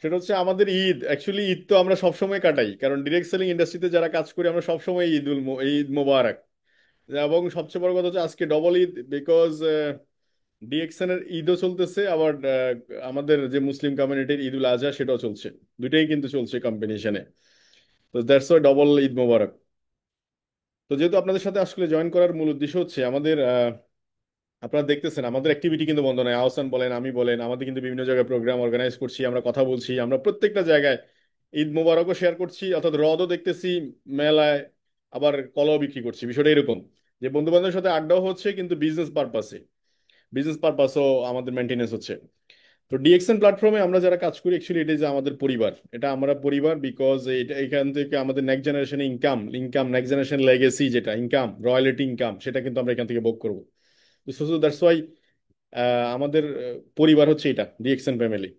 সেটা হচ্ছে আমাদের ঈদ। অ্যাকচুয়ালি ঈদ তো আমরা সবসময় কাটাই, কারণ ডিরেক্ট সেলিং ইন্ডাস্ট্রিতে যারা কাজ করি আমরা সবসময় ঈদ মোবারক। এবং সবচেয়ে বড় কথা হচ্ছে আজকে ডবল ঈদ, বিকজ ডিএক্সএন এর ঈদও চলতেছে, আবার আমাদের যে মুসলিম কমিউনিটির ঈদ উল আজহা সেটাও চলছে। দুইটাই কিন্তু চলছে কম্বিনেশনে। তো দ্যাটস ওয়াই ডবল ঈদ মোবারক। তো যেহেতু আপনাদের সাথে আসলে জয়েন করার মূল উদ্দেশ্য হচ্ছে আমাদের, আপনারা দেখতেছেন আমাদের অ্যাক্টিভিটি কিন্তু বন্ধ নয়। আহসান বলেন, আমি বলেন, আমাদের কিন্তু বিভিন্ন জায়গায় প্রোগ্রাম অর্গানাইজ করছি, আমরা কথা বলছি, আমরা প্রত্যেকটা জায়গায় ঈদ মোবারকও শেয়ার করছি, অর্থাৎ হ্রদও দেখতেছি মেলায়, আবার কলাও বিক্রি করছি। বিষয়টা এরকম যে বন্ধু বান্ধবের সাথে আড্ডাও হচ্ছে, কিন্তু বিজনেস পারপাসও আমাদের মেনটেনেন্স হচ্ছে। তো ডিএক্সএন প্ল্যাটফর্মে আমরা যারা কাজ করি, অ্যাকচুয়ালি এটা যে আমাদের পরিবার, এটা আমরা পরিবার, বিকজ এটা এখান থেকে আমাদের next generation income next generation legacy যেটা ইনকাম, রয়্যালিটি ইনকাম, সেটা কিন্তু আমরা এখান থেকে ভোগ করবো। সো দ্যাটস ওয়াই আমাদের পরিবার হচ্ছে এটা ডিএক্সএন ফ্যামিলি।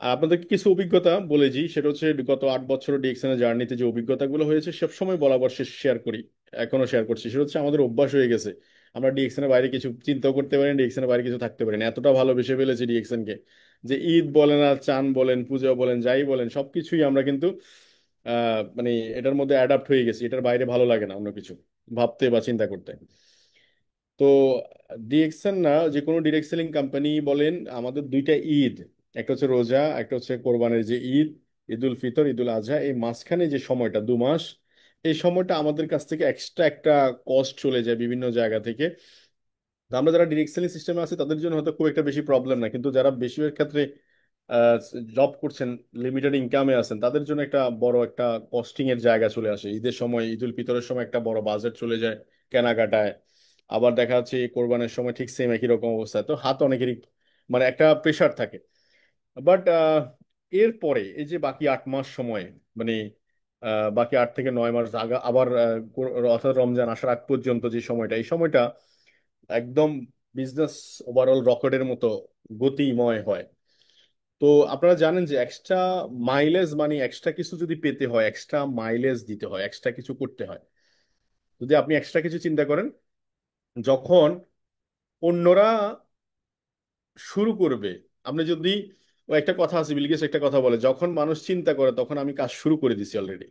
আপনাদেরকে কিছু অভিজ্ঞতা বলেছি, সেটা হচ্ছে গত 8 বছর ডিএক্সএন এর জার্নিতে যে অভিজ্ঞতাগুলো হয়েছে সবসময় বরাবর শেয়ার করি, এখনো শেয়ার করছি। সেটা হচ্ছে আমাদের অভ্যাস হয়ে গেছে, আমরা ডিএক্সএন এর বাইরে কিছু চিন্তাও করতে পারি না, ডিএক্সএন এর বাইরে কিছু থাকতে পারি না। এতটা ভালোবেসে ফেলেছি ডিএক্সএন কে যে ঈদ বলেন আর চান বলেন পূজা বলেন যাই বলেন সবকিছুই আমরা কিন্তু মানে এটার মধ্যে অ্যাডাপ্ট হয়ে গেছি। এটার বাইরে ভালো লাগে না অন্য কিছু ভাবতে বা চিন্তা করতে। তো ডিএক্সএন না, যে কোনো ডিরেক্ট সেলিং কোম্পানি বলেন, আমাদের দুইটা ঈদ, একটা হচ্ছে রোজা, একটা হচ্ছে কোরবানির যে ঈদ, ঈদ উল ফিতর, ঈদ উল আজহা, এই মাঝখানে যে সময়টা 2 মাস, এই সময়টা আমাদের কাছ থেকে এক্সট্রা একটা কস্ট চলে যায় বিভিন্ন জায়গা থেকে। তো আমরা যারা ডিরেক্ট সেলিং সিস্টেমে আছি তাদের জন্য হয়তো খুব একটা বেশি প্রবলেম না, কিন্তু যারা বেশিরভাগ ক্ষেত্রে জব করছেন, লিমিটেড ইনকামে আছেন, তাদের জন্য একটা বড় একটা কস্টিং এর জায়গা চলে আসে। ঈদের সময়, ঈদ উল ফিতরের সময় একটা বড় বাজেট চলে যায় কেনাকাটায়। আবার দেখা যাচ্ছে এই কোরবানের সময় ঠিক সেম একই রকম অবস্থা, তো হাত অনেকেরই মানে একটা প্রেশার থাকে। বাট এর পরে এই যে বাকি 8 মাস সময়, মানে বাকি 8 থেকে 9 মাস আবার অর্থাৎ রমজান আসার আগ পর্যন্ত যে সময়টা, এই সময়টা একদম বিজনেস ওভারঅল রকেটের মতো গতিময় হয়। তো আপনারা জানেন যে এক্সট্রা মাইলেজ মানে এক্সট্রা কিছু যদি পেতে হয়, এক্সট্রা মাইলেজ দিতে হয়, এক্সট্রা কিছু করতে হয়। যদি আপনি এক্সট্রা কিছু চিন্তা করেন, যখন অন্যরা শুরু করবে, আপনি যদি, ও একটা কথা আছে, বিল গেটস একটা কথা বলে, যখন মানুষ চিন্তা করে তখন আমি কাজ শুরু করে দিছি অলরেডি,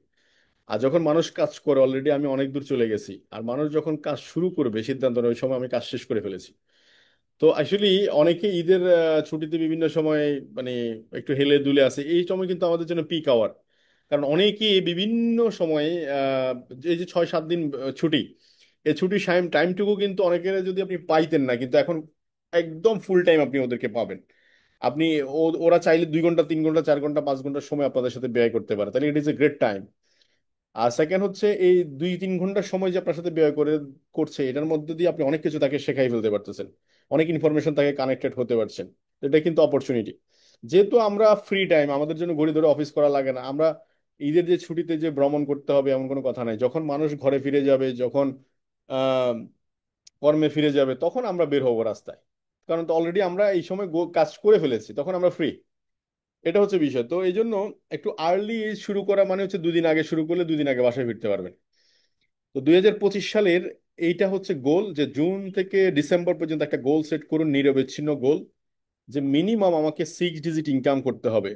আর যখন মানুষ কাজ করে অলরেডি আমি অনেক দূর চলে গেছি, আর মানুষ যখন কাজ শুরু করবে সিদ্ধান্ত নেয়, ওই সময় আমি কাজ শেষ করে ফেলেছি। তো অ্যাকচুয়ালি অনেকে ঈদের ছুটিতে বিভিন্ন সময় মানে একটু হেলে দুলে আছে, এই সময় কিন্তু আমাদের জন্য পিক আওয়ার। কারণ অনেকেই বিভিন্ন সময়ে এই যে 6-7 দিন ছুটি, এই ছুটির টাইমটুকু কিন্তু অনেকের যদি আপনি পাইতেন না, কিন্তু এখন একদম ফুল টাইম আপনি ওদেরকে পাবেন। আপনি ওরা চাইলে 2 ঘন্টা 3 ঘন্টা 4 ঘন্টা 5 ঘন্টার সময় আপনাদের সাথে ব্যয় করতে পারে, তাহলে it is a great time. আর সেকেন্ড হচ্ছে এই 2-3 ঘন্টার সময় যে আপনার সাথে ব্যয় করছে, এটার মধ্যে দিয়ে আপনি অনেক কিছু তাকে শেখাই ফেলতে পারতেছেন, অনেক ইনফরমেশন তাকে কানেক্টেড হতে পারছেন। তো এটা কিন্তু অপরচুনিটি। যেহেতু আমরা ফ্রি টাইম, আমাদের জন্য ঘড়ি ধরে অফিস করা লাগে না, আমরা ঈদের যে ছুটিতে যে ভ্রমণ করতে হবে এমন কোনো কথা নাই। যখন মানুষ ঘরে ফিরে যাবে, যখন আহ কর্মে ফিরে যাবে, তখন আমরা বের হবো রাস্তায়, কারণ তো অলরেডি আমরা এই সময় কাজ করে ফেলেছি, তখন আমরা ফ্রি। এটা হচ্ছে বিষয়। তো এই জন্য একটু আর্লি শুরু করা মানে হচ্ছে 2 দিন আগে শুরু করলে 2 দিন আগে বাসায় ফিরতে পারবেন। তো 2025 সালের এইটা হচ্ছে গোল, যে জুন থেকে ডিসেম্বর পর্যন্ত একটা গোল সেট করুন, নিরবিচ্ছিন্ন গোল, যে মিনিমাম আমাকে 6 ডিজিট ইনকাম করতে হবে।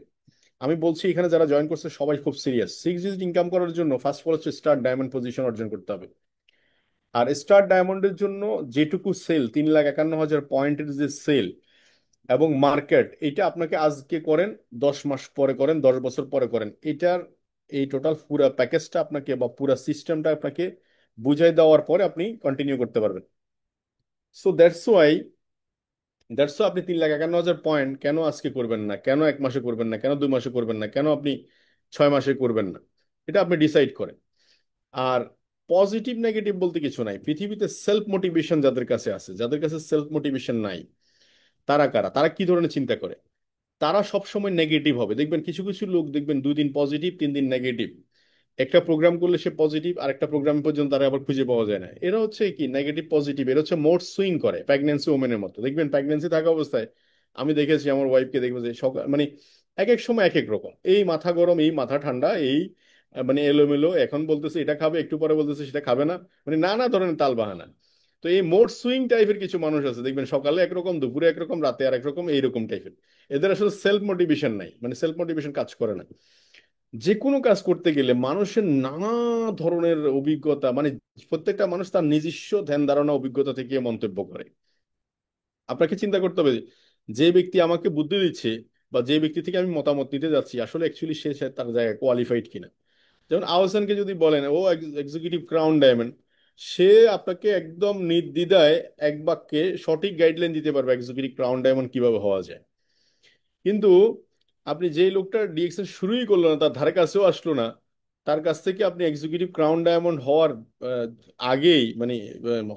আমি বলছি এখানে যারা জয়েন করছে সবাই খুব সিরিয়াস। 6 ডিজিট ইনকাম করার জন্য ফার্স্ট অফ অল হচ্ছে স্টার ডায়মন্ড পজিশন অর্জন করতে হবে। আর স্টার ডায়মন্ডের জন্য যেটুকু সেল, 3,51,000 পয়েন্টের যে সেল এবং মার্কেট, এটা আপনাকে আজকে করেন, 10 মাস পরে করেন, 10 বছর পরে করেন, এটার এই টোটাল পুরা প্যাকেজটা আপনাকে বা পুরা সিস্টেমটা আপনাকে বুঝাই দেওয়ার পরে আপনি কন্টিনিউ করতে পারবেন। সো দ্যাটস ওয়াই আপনি 3,51,000 পয়েন্ট কেন আজকে করবেন না, কেন 1 মাসে করবেন না, কেন 2 মাসে করবেন না, কেন আপনি 6 মাসে করবেন না, এটা আপনি ডিসাইড করেন। আর পজিটিভ নেগেটিভ বলতে কিছু নাই পৃথিবীতে। সেলফ মোটিভেশন যাদের কাছে আছে, যাদের কাছে সেলফ মোটিভেশন নাই, তারা কারা, তারা কি ধরনের চিন্তা করে? তারা সবসময় নেগেটিভ হবে। দেখবেন কিছু কিছু লোক দেখবেন 2 দিন পজিটিভ 3 দিন নেগেটিভ, একটা প্রোগ্রাম করলে সে পজিটিভ, আর একটা প্রোগ্রাম পর্যন্ত তারা আবার খুঁজে পাওয়া যায় না। এরা হচ্ছে কি নেগেটিভ পজিটিভ, এরা হচ্ছে মোড সুইং করে, প্রেগনেন্সি ওমেনের মতো। দেখবেন প্রেগনেন্সি থাকা অবস্থায় আমি দেখেছি আমার ওয়াইফকে, দেখবো যে সকাল মানে এক এক সময় এক এক রকম, এই মাথা গরম, এই মাথা ঠান্ডা, এই মানে এলোমেলো, এখন বলতেছে এটা খাবে, একটু পরে বলতেছে সেটা খাবে না, মানে নানা ধরনের তাল বাহানা। তো এই মোড সুইং টাইপের কিছু মানুষ আছে, দেখবেন সকালে একরকম, দুপুরে একরকম, রাতে আর একরকম, এইরকম টাইপের। এদের আসলে সেলফ মোটিভেশন নাই, মানে সেলফ মোটিভেশন কাজ করে না। যে কোনো কাজ করতে গেলে মানুষের নানা ধরনের অভিজ্ঞতা, মানে প্রত্যেকটা মানুষ তার নিজস্ব ধ্যান ধারণা অভিজ্ঞতা থেকে মন্তব্য করে। আপনাকে চিন্তা করতে হবে যে ব্যক্তি আমাকে বুদ্ধি দিচ্ছে বা যে ব্যক্তি থেকে আমি মতামত নিতে যাচ্ছি, আসলে অ্যাকচুয়ালি সে তার জায়গায় কোয়ালিফাইড কিনা। যেমন আহসানকে যদি বলেন ও এক্সিকিউটিভ ক্রাউন ডায়মন্ড, সে আপনাকে একদম নির্দ্বিধায় এক বাক্যে সঠিক গাইডলাইন দিতে পারবে এক্সিকিউটিভ ক্রাউন ডায়মন্ড কিভাবে হওয়া যায়। কিন্তু আপনি যেই লোকটা ডিএক্সএন শুরুই করলো না, তার ধারে কাছেও আসলো না, তার কাছ থেকে আপনি এক্সিকিউটিভ ক্রাউন ডায়মন্ড হওয়ার আহ, আগেই, মানে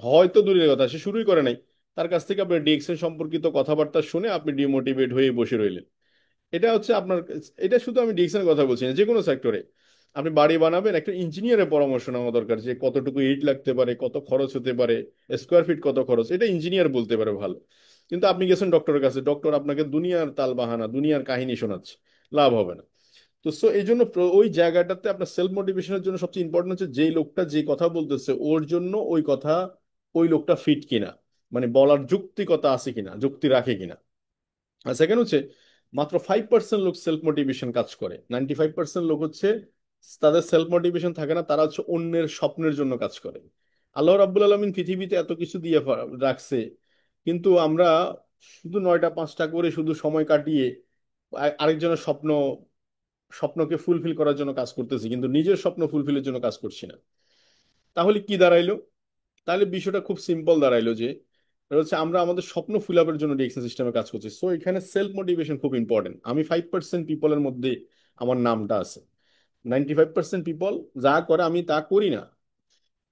হয়তো দূরের কথা, সে শুরুই করে নাই, তার কাছ থেকে আপনি ডিএক্সএন সম্পর্কিত কথাবার্তা শুনে আপনি ডিমোটিভেট হয়ে বসে রইলেন। এটা হচ্ছে আপনার, এটা শুধু আমি ডিএক্সএন কথা বলছি না, যে কোনো সেক্টরে আপনি বাড়ি বানাবেন, একটা ইঞ্জিনিয়ারের পরামর্শ নেওয়া দরকার, যে কতটুকু ইট লাগতে পারে, কত খরচ হতে পারে, স্কোয়ার ফিট কত খরচ, এটা ইঞ্জিনিয়ার বলতে পারে ভালো। কিন্তু আপনি গেছেন ডক্টরের কাছে, ডক্টর আপনাকে দুনিয়ার তাল বাহানা, দুনিয়ার কাহিনী শোনাচ্ছে, লাভ হবে না। তো সো এই জন্য ওই জায়গাটাতে আপনার সেলফ মোটিভেশনের জন্য সবচেয়ে ইম্পর্টেন্ট হচ্ছে যেই লোকটা যে কথা বলতেছে ওর জন্য ওই কথা, ওই লোকটা ফিট কিনা, মানে বলার যুক্তিকতা আছে কিনা, যুক্তি রাখে কিনা। আর সেকেন্ড হচ্ছে মাত্র 5% লোক সেলফ মোটিভেশন কাজ করে, 95% লোক হচ্ছে তাদের সেলফ মোটিভেশন থাকে না, তারা হচ্ছে অন্যের স্বপ্নের জন্য কাজ করে। আল্লাহ রাব্বুল আলামিন পৃথিবীতে এত কিছু দিয়ে রাখছে, কিন্তু আমরা শুধু 9টা 5টা করে শুধু সময় কাটিয়ে আরেকজনের স্বপ্নকে ফুলফিল করার জন্য কাজ করতেছি, কিন্তু নিজের স্বপ্ন ফুলফিলের জন্য কাজ করছি না। তাহলে কি দাঁড়াইলো? তাহলে বিষয়টা খুব সিম্পল দাঁড়াইলো যে এটা হচ্ছে আমরা আমাদের স্বপ্ন ফিল আপের জন্য ডিরেকশন সিস্টেমে কাজ করছি। সো এখানে সেলফ মোটিভেশন খুব ইম্পর্টেন্ট। আমি 5% পিপলের মধ্যে আমার নামটা আছে, 95% পিপল যা করে আমি তা করি না।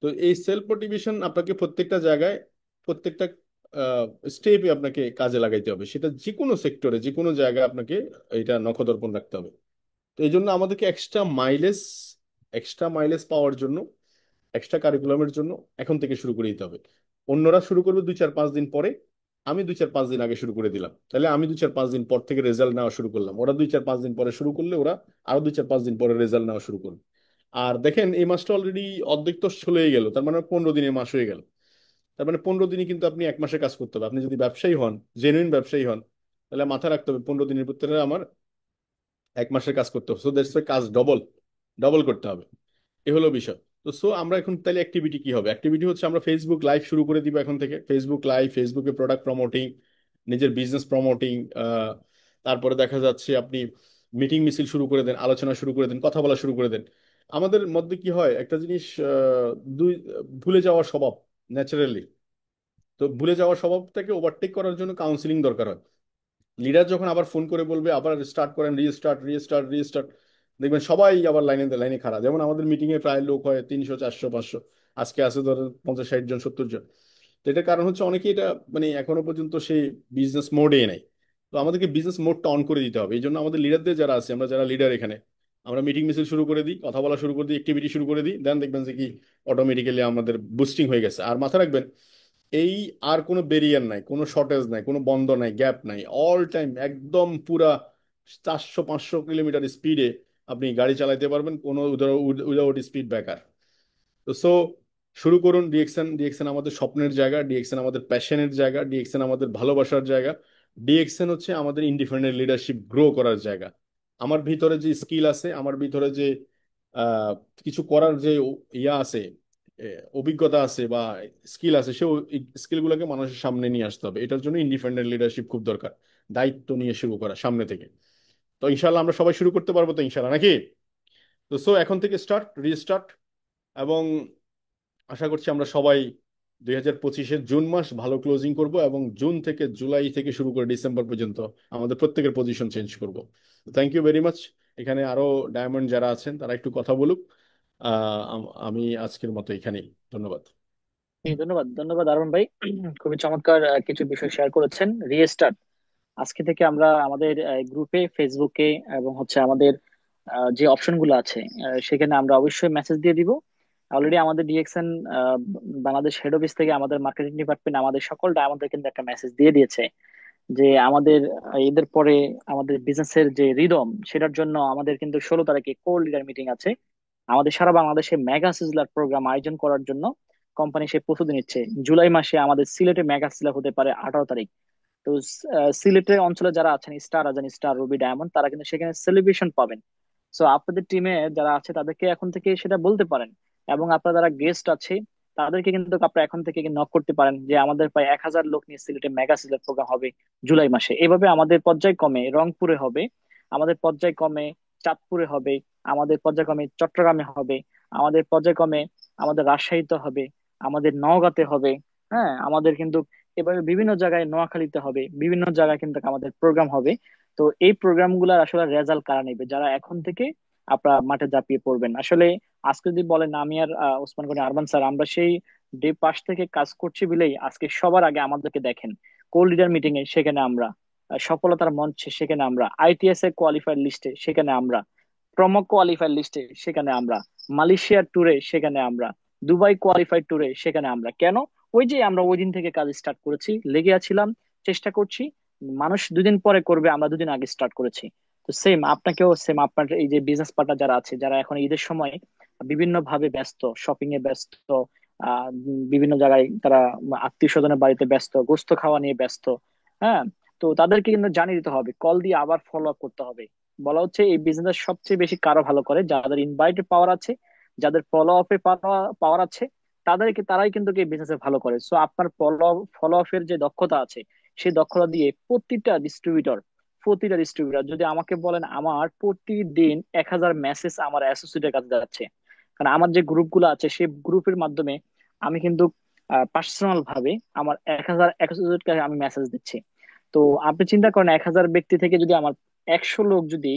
তো এই সেলফ মোটিভেশন আপনাকে প্রত্যেকটা জায়গায়, প্রত্যেকটা স্টেপে আপনাকে কাজে লাগাইতে হবে, সেটা যে কোনো সেক্টরে, যে কোনো জায়গায় আপনাকে এটা নখদর্পণ রাখতে হবে। তো এই জন্য আমাদেরকে এক্সট্রা মাইলেজ পাওয়ার জন্য, এক্সট্রা কারিকুলামের জন্য এখন থেকে শুরু করে দিতে হবে। অন্যরা শুরু করবে 2 4 5 দিন পরে, আমি 2 4 5 দিন আগে শুরু করে দিলাম, তাহলে আমি 2 4 5 দিন পর থেকে রেজাল্ট নেওয়া শুরু করলাম, ওরা 2 4 5 দিন পরে শুরু করলে ওরা আরো 2 4 5 দিন পরে রেজাল্ট নেওয়া শুরু করবে। আর দেখেন এই মাসটা অলরেডি অর্ধেক তো চলেই গেল, তার মানে 15 দিনের মাস হয়ে গেল। তার মানে 15 দিনই কিন্তু আপনি এক মাসে কাজ করতে হবে। আপনি যদি ব্যবসায়ী হন, জেনুইন ব্যবসায়ী হন, তাহলে মাথায় রাখতে হবে 15 দিনের ভিতরে আমার এক মাসের কাজ করতে হবে। সো দ্যাটস কাজ ডবল ডবল করতে হবে। এ হলো বিষয়। তো সো আমরা এখন তাহলে অ্যাক্টিভিটি কি হবে? অ্যাক্টিভিটি হচ্ছে আমরা ফেসবুক লাইভ শুরু করে দিব এখন থেকে। ফেসবুক লাইভ, ফেসবুকে প্রোডাক্ট প্রমোটিং, নিজের বিজনেস প্রমোটিং, তারপরে দেখা যাচ্ছে আপনি মিটিং মিছিল শুরু করে দেন, আলোচনা শুরু করে দেন, কথা বলা শুরু করে দেন। আমাদের মধ্যে কি হয়, একটা জিনিস দুই ভুলে যাওয়ার স্বভাব, ন্যাচারালি। তো ভুলে যাওয়ার স্বভাবটাকে ওভারটেক করার জন্য কাউন্সিলিং দরকার হয়। লিডার যখন আবার ফোন করে বলবে আবার স্টার্ট করেন, রিস্টার্ট রিস্টার্ট রিস্টার্ট, দেখবেন সবাই আবার লাইনে লাইনে খাড়া। যেমন আমাদের মিটিং এ প্রায় লোক হয় 300 400 500, আজকে আছে ধরেন 50 60 জন 70 জন। তো এটার কারণ হচ্ছে অনেকেই এটা মানে এখনো পর্যন্ত সেই বিজনেস মোডে নেই। তো আমাদেরকে বিজনেস মোডটা অন করে দিতে হবে। এই জন্য আমাদের লিডারদের যারা আছে, আমরা যারা লিডার এখানে, আমরা মিটিং মিছিল শুরু করে দিই, কথা বলা শুরু করে দিই, অ্যাক্টিভিটি শুরু করে দিই, দেন দেখবেন যে কি অটোমেটিক্যালি আমাদের বুস্টিং হয়ে গেছে। আর মাথায় রাখবেন এই আর কোনো ব্যারিয়ার নাই, কোনো শর্টেজ নাই, কোনো বন্ধ নাই, গ্যাপ নাই, অল টাইম একদম পুরা 400 500 কিলোমিটার স্পিডে আপনি গাড়ি চালাতে পারবেন, কোনো উইদাউট স্পিড ব্রেকার। তো সো শুরু করুন ডিএক্সএন। ডিএক্সএন আমাদের স্বপ্নের জায়গা, ডিএক্সএন আমাদের প্যাশনের জায়গা, ডিএক্সএন আমাদের ভালোবাসার জায়গা। ডিএক্সএন হচ্ছে আমাদের ইন্ডিপেন্ডেন্ট লিডারশিপ গ্রো করার জায়গা। আমার ভিতরে যে স্কিল আছে, আমার ভিতরে যে আহ, কিছু করার যে ইয়া আছে, এ, অভিজ্ঞতা আছে বা স্কিল আছে, সে স্কিলগুলোকে মানুষের সামনে নিয়ে আসতে হবে। এটার জন্য ইন্ডিপেন্ডেন্ট লিডারশিপ খুব দরকার, দায়িত্ব নিয়ে শুরু করা সামনে থেকে। তো ইনশাল্লাহ আমরা সবাই শুরু করতে পারবো তো ইনশাল্লাহ, নাকি? তো সো এখন থেকে স্টার্ট, রিস্টার্ট। এবং আশা করছি আমরা সবাই 2025-এর জুন মাস ভালো ক্লোজিং করব, এবং জুন থেকে জুলাই থেকে শুরু করে ডিসেম্বর পর্যন্ত আমাদের প্রত্যেকের পজিশন চেঞ্জ করব। Thank you very much. এখানে আরো ডায়মন্ড যারা আছেন তারা একটু কথা বলুক। আমি আজকের মতো এখানেই, ধন্যবাদ। ধন্যবাদ, ধন্যবাদ আরুণ ভাই। খুবই চমৎকার কিছু বিষয় শেয়ার করেছেন। রিস্টার্ট, আজকে থেকে আমরা আমাদের গ্রুপে, ফেসবুকে এবং হচ্ছে আমাদের যে অপশন গুলো আছে সেখানে আমরা অবশ্যই মেসেজ দিয়ে দিব। অলরেডি আমাদের ডিএক্সএন বাংলাদেশ হেড অফিস থেকে আমাদের মার্কেটিং ডিপার্টমেন্ট আমাদের সকল ডায়মন্ডদের কিন্তু একটা মেসেজ দিয়ে দিয়েছে যে আমাদের ঈদের পরে আমাদের বিজনেসের যে রিদম, সেটার জন্য আমাদের কিন্তু 16 তারিখে কোর লিডার মিটিং আছে। আমাদের সারা বাংলাদেশে মেগা সিজলার প্রোগ্রাম আয়োজন করার জন্য কোম্পানি সে প্রস্তুতি নিচ্ছে। জুলাই মাসে আমাদের সিলেটে মেগা সিজলার হতে পারে 18 তারিখ। তো সিলেটের অঞ্চলে যারা আছেন, স্টার রাজান, স্টার, রুবি, ডায়মন্ড, তারা কিন্তু সেখানে সেলিব্রেশন পাবেন। সো আপনাদের টিমে যারা আছে তাদেরকে এখন থেকে সেটা বলতে পারেন। এবং আপনার যারা গেস্ট আছে তাদেরকে কিন্তু আপনারা এখন থেকে নক করতে পারেন যে আমাদের প্রায় 1000 লোক নিয়ে সিলেটে মেগা সিলেট প্রোগ্রাম হবে জুলাই মাসে। এভাবে আমাদের পর্যায়ক্রমে রংপুরে হবে, আমাদের পর্যায়ক্রমে চাঁদপুরে হবে, আমাদের পর্যায়ক্রমে চট্টগ্রামে হবে, আমাদের পর্যায়ক্রমে আমাদের রাজশাহীতে হবে, আমাদের নওগাঁতে হবে। হ্যাঁ, আমাদের কিন্তু এভাবে বিভিন্ন জায়গায়, নোয়াখালীতে হবে, বিভিন্ন জায়গায় কিন্তু আমাদের প্রোগ্রাম হবে। তো এই প্রোগ্রাম গুলার আসলে রেজাল্ট কারা নেবে? যারা এখন থেকে আপনারা মাঠে ঝাঁপিয়ে পড়বেন। আসলে আজকে যদি বলেন, আমি আর ওসমান গনি আরমান স্যার, আমরা সেই ডে পাশ থেকে কাজ করছি বলেই আজকে সবার আগে আমাদেরকে দেখেন। কোল লিডার মিটিং এ সেখানে আমরা, সফলতার মঞ্চে সেখানে আমরা, আইটিএস এর কোয়ালিফায়ার লিস্টে সেখানে আমরা, প্রমো কোয়ালিফায়ার লিস্টে সেখানে আমরা, মালয়েশিয়ার ট্যুরে সেখানে আমরা, দুবাই কোয়ালিফাইড ট্যুরে সেখানে আমরা। কেন? ওই যে আমরা ওই দিন থেকে কাজ স্টার্ট করেছি, লেগে আছিলাম, চেষ্টা করছি। মানুষ 2 দিন পরে করবে, আমরা 2 দিন আগে স্টার্ট করেছি। তো সেম আপনাকেও, সেম আপনার এই যে বিজনেস পার্টনার যারা আছে, যারা এখন ঈদের সময় বিভিন্ন ভাবে ব্যস্ত, শপিং এ ব্যস্ত, বিভিন্ন জায়গায় তারা আত্মীয় স্বজনের বাড়িতে ব্যস্ত, গোস্ত খাওয়া নিয়ে ব্যস্ত। হ্যাঁ, তো তাদেরকে কিন্তু জানিয়ে দিতে হবে, কল দিয়ে আবার ফলো আপ করতে হবে। বলা হচ্ছে এই বিজনেস সবচেয়ে বেশি কারো ভালো করে যাদের ইনভাইটে পাওয়ার আছে, যাদের ফলো আপে পাওয়ার আছে, তাদেরকে, তারাই কিন্তু এই বিজনেসে ভালো করে। সো আপনার ফলো ফলো আপের যে দক্ষতা আছে, সেই দক্ষতা দিয়ে প্রতিটা ডিস্ট্রিবিউটর যদি আমাকে বলেন, আমার প্রতিদিন 1000 মেসেজ আমার অ্যাসোসিয়েটের কাছে যাচ্ছে। কারণ আমার যে গ্রুপগুলো আছে সেই গ্রুপের মাধ্যমে আমি কিন্তু পার্সোনাল ভাবে আমার 1000 অ্যাসোসিয়েটকে আমি মেসেজ দিচ্ছি। তো আপনি চিন্তা করেন, 1000 ব্যক্তি থেকে যদি আমার 100 লোক যদি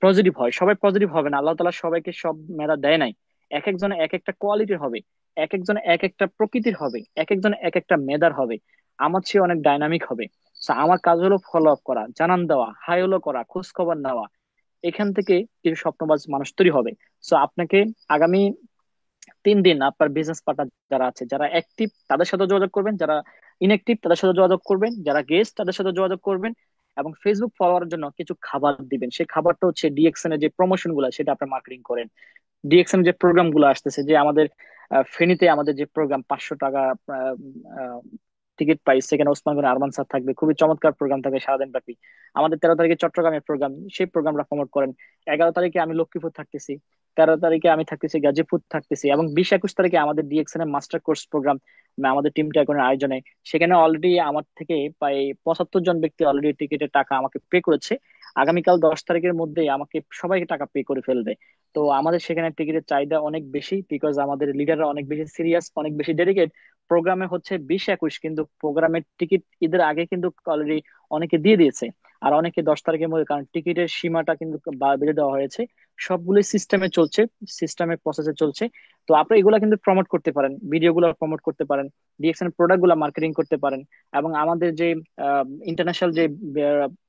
পজিটিভ হয়, সবাই পজিটিভ হবে না, আল্লাহ তালা সবাইকে সব মেধা দেয় নাই। এক একজন এক একটা কোয়ালিটির হবে, এক একজন এক একটা প্রকৃতির হবে, এক একজন এক একটা মেধার হবে, আমার চেয়ে অনেক ডাইনামিক হবে। So, আমার কাজ হলো ফলো আপ করা, জানান দেওয়া, হাই হলো করা, খোঁজ খবর নেওয়া। এখান থেকে কিছু স্বপ্নবাজ মানুষ তৈরি হবে। সো আপনাকে আগামী 3 দিন আপনার বিজনেস পার্টনার যারা আছে, যারা অ্যাক্টিভ তাদের সাথে যোগাযোগ করবেন, যারা ইনঅ্যাক্টিভ তাদের সাথে যোগাযোগ করবেন, যারা গেস্ট তাদের সাথে যোগাযোগ করবেন, এবং ফেসবুক ফলোয়ারের জন্য কিছু খাবার দিবেন। সেই খাবারটা হচ্ছে ডিএক্সএন এর যে প্রমোশন গুলা, সেটা আপনার মার্কেটিং করেন। ডিএক্সএন যে প্রোগ্রাম গুলো আসতেছে, যে আমাদের ফেনীতে আমাদের যে প্রোগ্রাম, 500 টাকা টিকিট প্রাইস, সেখানে ওসমান গনি আরমান স্যার থাকবে, খুবই চমৎকার প্রোগ্রাম থাকবে সারাদিন ব্যাপী। আমাদের 13 তারিখে চট্টগ্রামের প্রোগ্রাম, সেই প্রোগ্রামটা প্রমোট করেন। 11 তারিখে আমি লক্ষ্মীপুর থাকতেছি, 13 তারিখে আমি থাকতেছি গাজীপুর থাকতেছি, এবং 20-21 তারিখে আমাদের ডিএক্সএন এর মাস্টার কোর্স প্রোগ্রাম আমাদের টিমটা এখন আয়োজনে। সেখানে অলরেডি আমার থেকে প্রায় 75 জন ব্যক্তি অলরেডি টিকিটের টাকা আমাকে পে করেছে। আগামীকাল 10 তারিখের মধ্যে আমাকে সবাইকে টাকা পে করে ফেলবে। তো আমাদের সেখানে টিকিটের চাহিদা অনেক বেশি, বিকজ আমাদের লিডাররা অনেক বেশি সিরিয়াস, অনেক বেশি ডেডিকেট। প্রোগ্রামে হচ্ছে 20-21, কিন্তু প্রোগ্রামের টিকিট ঈদের আগে কিন্তু অলরেডি অনেকে দিয়ে দিয়েছে। আর অনেকে 10 তারিখের মধ্যে, কারণ টিকিটের সীমাটা কিন্তু বেঁধে দেওয়া হয়েছে। সবগুলো সিস্টেমে চলছে, সিস্টেমে প্রসেসে চলছে। তো আপনি এগুলা কিন্তু প্রমোট করতে পারেন, ভিডিও গুলো প্রমোট করতে পারেন, ডিএক্সএন প্রোডাক্ট গুলা মার্কেটিং করতে পারেন, এবং আমাদের যে ইন্টারন্যাশনাল যে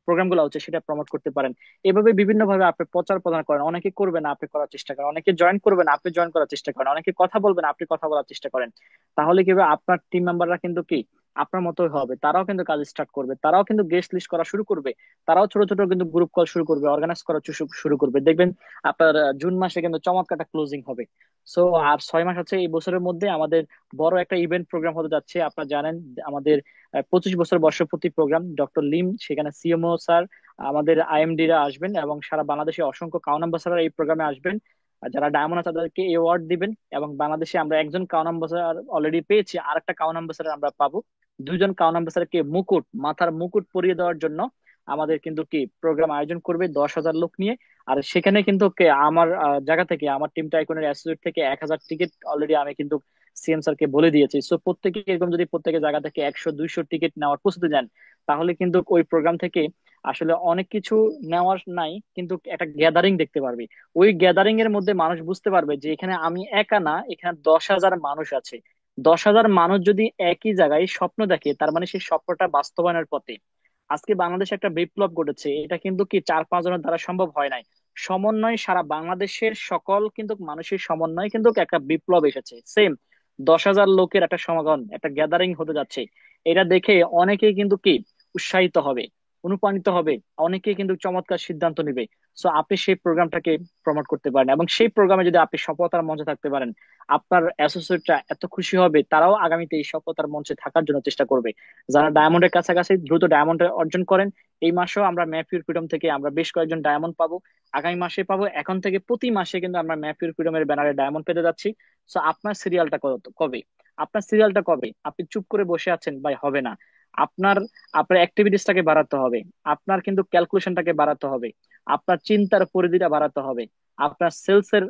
প্রোগ্রাম গুলো হচ্ছে সেটা প্রমোট করতে পারেন। এভাবে বিভিন্ন ভাবে আপনি প্রচার প্রদান করেন। অনেকে করবে না, আপনি করার চেষ্টা করেন। অনেকে জয়েন করবে না, আপনি জয়েন করার চেষ্টা করেন। অনেকে কথা বলবেন, আপনি কথা বলার চেষ্টা করেন। তাহলে কি হবে, আপনার টিম মেম্বাররা কিন্তু কি আপনার মতোই হবে, তারাও কিন্তু কাজ স্টার্ট করবে, তারাও কিন্তু গেস্ট লিস্ট করা শুরু করবে, তারাও ছোট ছোট কিন্তু গ্রুপ কল শুরু করবে, অর্গানাইজ করা শুরু করবে। দেখবেন আপনার জুন মাসে কিন্তু চমৎকার একটা ক্লোজিং হবে। সো আর 6 মাস আছে এই বছরের মধ্যে, আমাদের বড় একটা ইভেন্ট প্রোগ্রাম হতে যাচ্ছে। আপনারা জানেন আমাদের 25 বছর বর্ষপূর্তি প্রোগ্রাম, ডক্টর লিম সেখানে সিএমও স্যার, আমাদের আইএমডি রা আসবেন, এবং সারা বাংলাদেশে অসংখ্য কাউন অ্যাম্বাসাডার এই প্রোগ্রামে আসবেন। আর যারা ডায়মন্ড আছে তাদেরকে অ্যাওয়ার্ড দিবেন। এবং বাংলাদেশে আমরা একজন কাউন অ্যাম্বাসাডার অলরেডি পেয়েছি, আর একটা কাউন অ্যাম্বাসাডার আমরা পাবো। 2 জন কাউন অ্যাম্বাসাডারকে মুকুট, মাথার মুকুট পরিয়ে দেওয়ার জন্য আমাদের কিন্তু কি প্রোগ্রাম আয়োজন করবে 10,000 লোক নিয়ে। আর সেখানে কিন্তু আমার জায়গা থেকে, আমার টিম টাইকুনের অ্যাসোসিয়েট থেকে 1000 টিকিট অলরেডি আমি কিন্তু সিএম স্যারকে বলে দিয়েছি। সো প্রত্যেকে এরকম যদি প্রত্যেকের জায়গা থেকে 100-200 টিকিট নেওয়ার প্রস্তুতি নেন, তাহলে কিন্তু ওই প্রোগ্রাম থেকে আসলে অনেক কিছু নেওয়ার নাই, কিন্তু একটা গ্যাদারিং দেখতে পারবে। ওই গ্যাদারিং এর মধ্যে মানুষ বুঝতে পারবে যে এখানে আমি একা না, এখানে 10,000 মানুষ আছে। 10,000 মানুষ যদি একই জায়গায় স্বপ্ন দেখে, তার মানে সেই স্বপ্নটা বাস্তবায়নের পথে। আজকে বাংলাদেশে একটা বিপ্লব ঘটেছে, এটা কিন্তু কি 4-5 জনের দ্বারা সম্ভব হয় নাই। সমন্বয়, সারা বাংলাদেশের সকল কিন্তু মানুষের সমন্বয় কিন্তু একটা বিপ্লব এসেছে। সেম 10,000 লোকের একটা সমাগম, একটা গ্যাদারিং হতে যাচ্ছে। এটা দেখে অনেকেই কিন্তু কি উৎসাহিত হবে। অনুপ্রাণিত হবে, অনেকেই কিন্তু চমৎকার সিদ্ধান্ত নিবে। সো আপনি সেই প্রোগ্রামটাকে প্রমোট করতে পারেন, এবং সেই প্রোগ্রামে যদি আপনি সফলতার মঞ্চে থাকতে পারেন, আপনার অ্যাসোসিয়েটরা এত খুশি হবে, তারাও আগামীতে এই সফলতার মঞ্চে থাকার জন্য চেষ্টা করবে। যারা ডায়মন্ডের কাছাকাছি দ্রুত ডায়মন্ড অর্জন করেন। এই মাসেও আমরা ম্যাফিউর ফ্রিডম থেকে আমরা বেশ কয়েকজন ডায়মন্ড পাবো, আগামী মাসে পাবো। এখন থেকে প্রতি মাসে কিন্তু আমরা ম্যাফিউর ফ্রিডমের ব্যানারে ডায়মন্ড পেতে যাচ্ছি। সো আপনার সিরিয়ালটা কবে? আপনার সিরিয়ালটা কবে? আপনি চুপ করে বসে আছেন ভাই, হবে না। আপনার আপনার অ্যাক্টিভিটিসটাকে বাড়াতে হবে, আপনার কিন্তু ক্যালকুলেশনটাকে বাড়াতে হবে, আপনার চিন্তার পরিধিটা বাড়াতে হবে, আপনার সেলস এর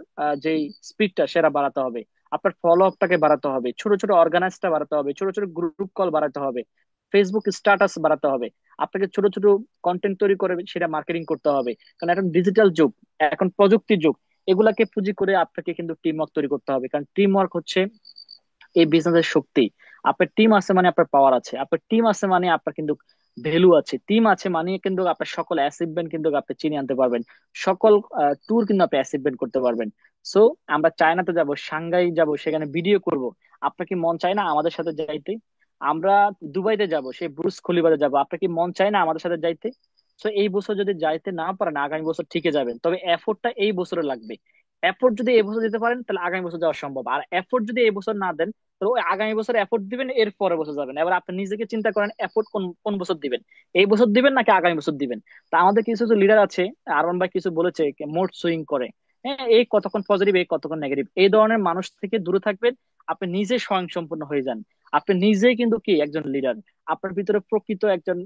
যেই স্পিডটা সেটা বাড়াতে হবে, আপনার ফলো আপটাকে বাড়াতে হবে, ছোট ছোট অর্গানাইজটা বাড়াতে হবে, ছোট ছোট গ্রুপ কল বাড়াতে হবে, ফেসবুক স্ট্যাটাস বাড়াতে হবে, আপনাকে ছোট ছোট কন্টেন্ট তৈরি করে সেটা মার্কেটিং করতে হবে। কারণ এখন ডিজিটাল যুগ, এখন প্রযুক্তির যুগ। এগুলাকে পুঁজি করে আপনাকে কিন্তু টিম ওয়ার্ক তৈরি করতে হবে, কারণ টিম ওয়ার্ক হচ্ছে এই বিজনেসের শক্তি। আপনার টিম আছে মানে আপনার পাওয়ার আছে, আপনার টিম আছে মানে আপনার কিন্তু ভ্যালু আছে, টিম আছে মানে কিন্তু আপনার সকল অ্যাচিভমেন্ট কিন্তু আপনি চিনিয়ে আনতে পারবেন, সকল ট্যুর কিন্তু আপনি অ্যাচিভমেন্ট করতে পারবেন। সো আমরা চায়নাতে যাব, সাংহাই যাব, সেখানে ভিডিও করব। আপনার কি মন চায় না আমাদের সাথে যাইতে? আমরা দুবাইতে যাব, সেই ব্রুজ খলিফাতে যাব, আপনার কি মন চায় না আমাদের সাথে যাইতে? সো এই বছর যদি যাইতে না পারেন, আগামী বছর ঠিকই যাবেন, তবে এফোর্টটা এই বছরে লাগবে। এফোর্ট যদি এই বছর দিতে পারেন তাহলে আগামী বছর যাওয়া সম্ভব, আর এফোর্ট যদি এই বছর না দেন, তো ওই আগামী বছর এফোর্ট দিবেন, এর পরের বছর যাবেন। এবার আপনি নিজেকে চিন্তা করেন, এফোর্ট কোন কোন বছর দিবেন, এই বছর দিবেন নাকি আগামী বছর দিবেন। তা আমাদের কিছু কিছু লিডার আছে, আরমান ভাই কিছু বলেছে, মোড সুইং করে, হ্যাঁ, এই কতক্ষণ পজিটিভ, এই কতক্ষণ নেগেটিভ, এই ধরনের মানুষ থেকে দূরে থাকবেন। আপনি নিজে স্বয়ংসম্পূর্ণ হয়ে যান। আপনি নিজেই কিন্তু কি একজন লিডার। আপনার ভিতরে প্রকৃত একজন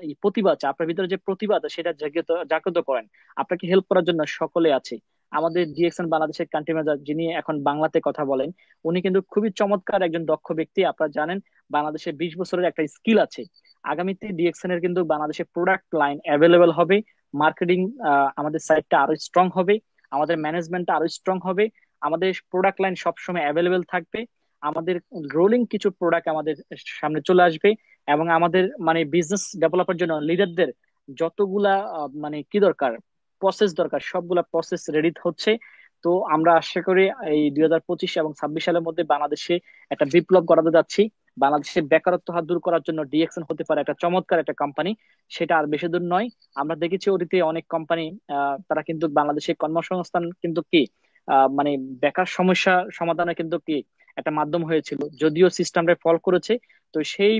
এই প্রতিভা আছে, আপনার ভিতরে যে প্রতিভা আছে সেটা জাগ্রত জাগ্রত করেন। আপনাকে হেল্প করার জন্য সকলে আছে। আমাদের ডিএক্সএন বাংলাদেশের কান্ট্রি ম্যানেজার যিনি এখন বাংলাতে কথা বলেন, উনি কিন্তু খুবই চমৎকার একজন দক্ষ ব্যক্তি। আপনারা জানেন বাংলাদেশে 20 বছরের একটা স্কিল আছে। আগামীতে ডিএক্সএন এর কিন্তু বাংলাদেশে প্রোডাক্ট লাইন অ্যাভেলেবেল হবে, মার্কেটিং আমাদের সাইটটা আরো স্ট্রং হবে, আমাদের ম্যানেজমেন্টটা আরো স্ট্রং হবে, আমাদের প্রোডাক্ট লাইন সবসময় অ্যাভেলেবেল থাকবে, আমাদের রোলিং কিছু প্রোডাক্ট আমাদের সামনে চলে আসবে, এবং আমাদের মানে বিজনেস ডেভেলপের জন্য লিডারদের যতগুলা মানে কি দরকার, প্রসেস দরকার, সবগুলা প্রসেস রেডি হচ্ছে। তো আমরা আশা করি এই 2025 এবং 26 সালের মধ্যে বাংলাদেশে একটা বিপ্লব ঘটাতে যাচ্ছি। বাংলাদেশের বেকারত্ব হাত দূর করার জন্য ডিএক্সএন হতে পারে একটা চমৎকার একটা কোম্পানি। সেটা আর বেশি দূর নয়। আমরা দেখেছি অতীতে অনেক কোম্পানি, তারা কিন্তু বাংলাদেশে কর্মসংস্থান কিন্তু কি মানে বেকার সমস্যা সমাধানে কিন্তু কি একটা মাধ্যম হয়েছিল, যদিও সিস্টেমটা ফল করেছে। তো সেই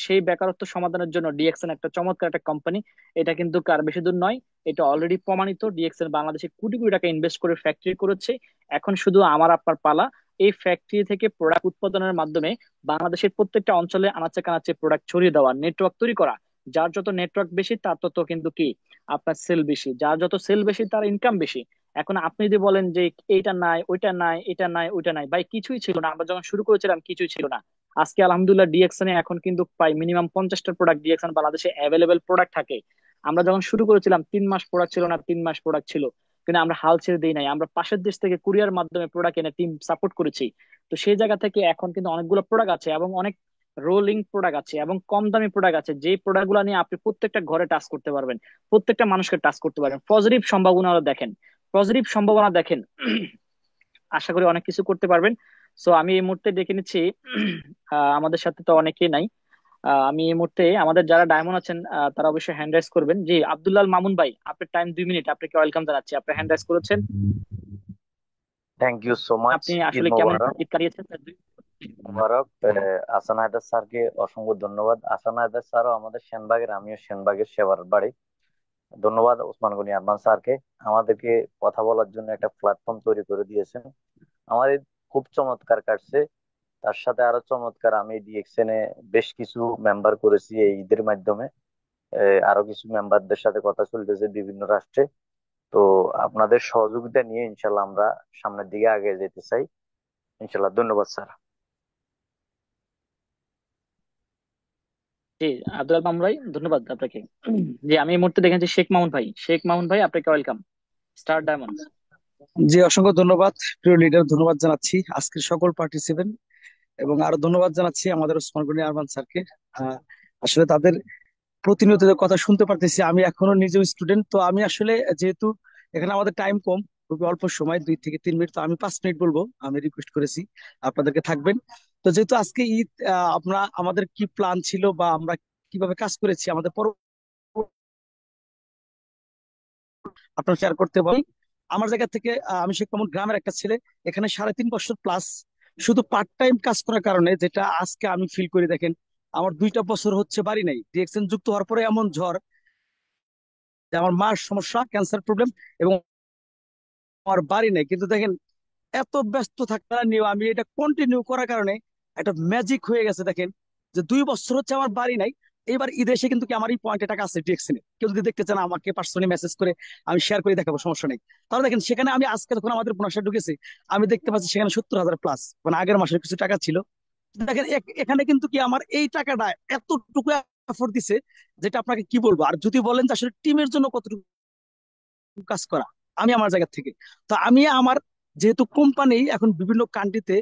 সেই বেকারত্ব সমাধানের জন্য ডিএক্সএন একটা চমৎকার একটা কোম্পানি। এটা কিন্তু আর বেশি দূর নয়, এটা অলরেডি প্রমাণিত। ডিএক্সএল বাংলাদেশে কোটি কোটি টাকা ইনভেস্ট করে ফ্যাক্টরি করেছে। এখন শুধু আমার আপনার পালা এই ফ্যাক্টরি থেকে প্রোডাক্ট উৎপাদনের মাধ্যমে বাংলাদেশের প্রত্যেকটা অঞ্চলে আনাচে কানাচে প্রোডাক্ট ছড়িয়ে দেওয়া, নেটওয়ার্ক তৈরি করা। যার যত নেটওয়ার্ক বেশি তার তত কিন্তু কি আপনার সেল বেশি, যার যত সেল বেশি তার ইনকাম বেশি। এখন আপনি যদি বলেন যে এইটা নাই, ওইটা নাই, এটা নাই, ওইটা নাই, ভাই কিছুই ছিল না। আমরা যখন শুরু করেছিলাম কিছুই ছিল না। আজকে আলহামদুলিল্লাহ ডিএক্সএন এখন কিন্তু প্রায় মিনিমাম 50টা প্রোডাক্ট ডিএক্সএন বাংলাদেশে অ্যাভেলেবেল প্রোডাক্ট থাকে। আমরা যখন শুরু করেছিলাম 3 মাস প্রোডাক্ট ছিল না, 3 মাস প্রোডাক্ট ছিল, কিন্তু আমরা হাল ছেড়ে দিই নাই। আমরা পাশের দেশ থেকে কুরিয়ার মাধ্যমে প্রোডাক্ট এনে টিম সাপোর্ট করেছি। তো সেই জায়গা থেকে এখন কিন্তু অনেকগুলো প্রোডাক্ট আছে, এবং অনেক রোলিং প্রোডাক্ট আছে, এবং কম দামি প্রোডাক্ট আছে, যে প্রোডাক্ট গুলো নিয়ে আপনি প্রত্যেকটা ঘরে টাচ করতে পারবেন, প্রত্যেকটা মানুষকে টাচ করতে পারবেন। পজিটিভ সম্ভাবনা দেখেন, পজিটিভ সম্ভাবনা দেখেন। আশা করি অনেক কিছু করতে পারবেন। সো আমি এই মুহূর্তে ডেকে নিচ্ছি, আমাদের সাথে তো অনেকেই নাই। আমি এই মুহূর্তে আমাদের যারা ডায়মন্ড আছেন তারা অবশ্যই হ্যান্ড রাইজ করবেন। জি, আব্দুল্লাহ মামুন ভাই, আপনার টাইম 2 মিনিট, আপনাকে ওয়েলকাম জানাচ্ছি। আপনি হ্যান্ড রাইজ করেছেন, থ্যাংক ইউ সো মাচ। আপনি ঈদ আসলে কেমন মোবারক। ঈদ কাটিয়েছেন? মোবারক। আসান হায়দার স্যারকে অসংখ্য ধন্যবাদ। আসান হায়দার স্যারও আমাদের সেনবাগের, আমিও সেনবাগের, সেবার বাড়ি। ধন্যবাদ ওসমান গনি আরমান স্যারকে আমাদেরকে কথা বলার জন্য একটা প্ল্যাটফর্ম তৈরি করে দিয়েছেন। আমার ঈদ খুব চমৎকার কাটছে। তার সাথে আরো চমৎকার, আমি ডিএক্সএন এ বেশ কিছু মেম্বার করেছি এই ঈদের মাধ্যমে। আরো কিছু মেম্বারদের সাথে কথা চলতেছে বিভিন্ন রাষ্ট্রে। তো আপনাদের সহযোগিতা নিয়ে ইনশাল্লাহ আমরা সামনের দিকে আগে যেতে চাই ইনশাল্লাহ। ধন্যবাদ স্যার। জি, আব্দুল মামুন ভাই, ধন্যবাদ আপনাকে। জি, আমি এই মুহূর্তে দেখেছি শেখ মামুন ভাই, শেখ মামুন ভাই আপনাকে ওয়েলকাম, স্টার ডায়মন্ডস। জি, অসংখ্য ধন্যবাদ প্রিয় লিডার, ধন্যবাদ জানাচ্ছি আজকের সকল পার্টিসিপেন্ট, এবং আরো ধন্যবাদ জানাচ্ছি আমাদের ওসমান গনি আরমান স্যারকে। আসলে তাদের প্রতিনিয়ত যে কথা শুনতে পারতেছি, আমি এখনো নিজেও স্টুডেন্ট, তো আমি আসলে যেহেতু এখানে আমাদের টাইম কম, খুবই অল্প সময় 2 থেকে 3 মিনিট, তো আমি 5 মিনিট বলবো। আমি রিকোয়েস্ট করেছি আপনাদেরকে থাকবেন। তো যেহেতু আজকে ঈদ, আমরা আমাদের কি প্ল্যান ছিল বা আমরা কিভাবে কাজ করেছি, আমাদের আপনার শেয়ার করতে পারি। আমার জায়গা থেকে আমি শেখ মামুন গ্রামের একটা ছেলে, এখানে 3.5 বছর প্লাস শুধু পার্ট টাইম কাজ করার কারণে, যেটা আজকে আমি ফিল করি, দেখেন আমার 2টা বছর হচ্ছে বাড়ি নাই। ডিএক্সএন যুক্ত হওয়ার পরে এমন ঝড় যে আমার মার সমস্যা, ক্যান্সার প্রবলেম, এবং আমার বাড়ি নেই। কিন্তু দেখেন এত ব্যস্ত থাকার নিয়েও আমি এটা কন্টিনিউ করার কারণে একটা ম্যাজিক হয়ে গেছে। দেখেন যে 2 বছর হচ্ছে আমার বাড়ি নাই, এবার ঈদে এসে কিন্তু কি আমার এই পয়েন্টে টাকা আছে ডিএক্সএনে। কেউ যদি দেখতে চান আমাকে পার্সোনালি মেসেজ করে, আমি শেয়ার করে দেখাবো, সমস্যা নেই। তাহলে দেখেন সেখানে আমি আজকে যখন আমাদের বোনাসে ঢুকেছি, আমি দেখতে পাচ্ছি সেখানে 70,000 প্লাস, মানে আগের মাসের কিছু টাকা ছিল। দেখেন এখানে কিন্তু কি আমার এই টাকাটা এতটুকু এফোর্ট দিছে, যেটা আপনাকে কি বলবো। আর যদি বলেন যে আসলে টিমের জন্য কতটুকু কাজ করা, আমি আমার জায়গা থেকে, তো আমি আমার, যেহেতু কোম্পানি এখন বিভিন্ন কান্ট্রিতে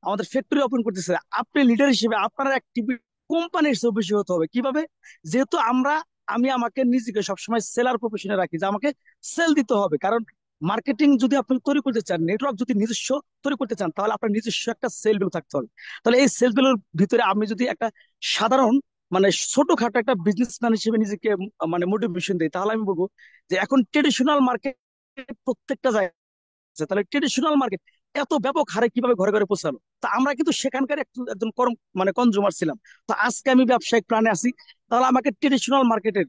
আমাদের ফ্যাক্টরি ওপেন করতেছে, আপনি লিডার হিসেবে আপনার অ্যাক্টিভিটি কোম্পানির চেয়ে বেশি হতে হবে। কিভাবে? যেহেতু আমি আমাকে নিজেকে সবসময় সেলার প্রফেশনে রাখি, যে আমাকে সেল দিতে হবে। কারণ মার্কেটিং যদি আপনি তৈরি করতে চান, নেটওয়ার্ক যদি নিজস্ব তৈরি করতে চান, তাহলে আপনার নিজস্ব একটা সেল ভ্যালু থাকতে হবে। তাহলে এই সেল ভ্যালুর ভিতরে আমি যদি একটা সাধারণ, মানে ছোটখাটো একটা বিজনেসম্যান হিসেবে নিজেকে মানে মোটিভেশন দিই, তাহলে আমি বলবো যে এখন ট্রেডিশনাল মার্কেট প্রত্যেকটা জায়গায় আছে, তাহলে ট্রেডিশনাল মার্কেট এত ব্যাপক হারে কিভাবে ঘরে ঘরে পৌঁছানো। তা আমরা কিন্তু সেখানকার একজন মানে কনজিউমার ছিলাম। তো আজকে আমি ব্যবসায়িক প্রাণে আছি, তাহলে আমাকে ট্রেডিশনাল মার্কেটের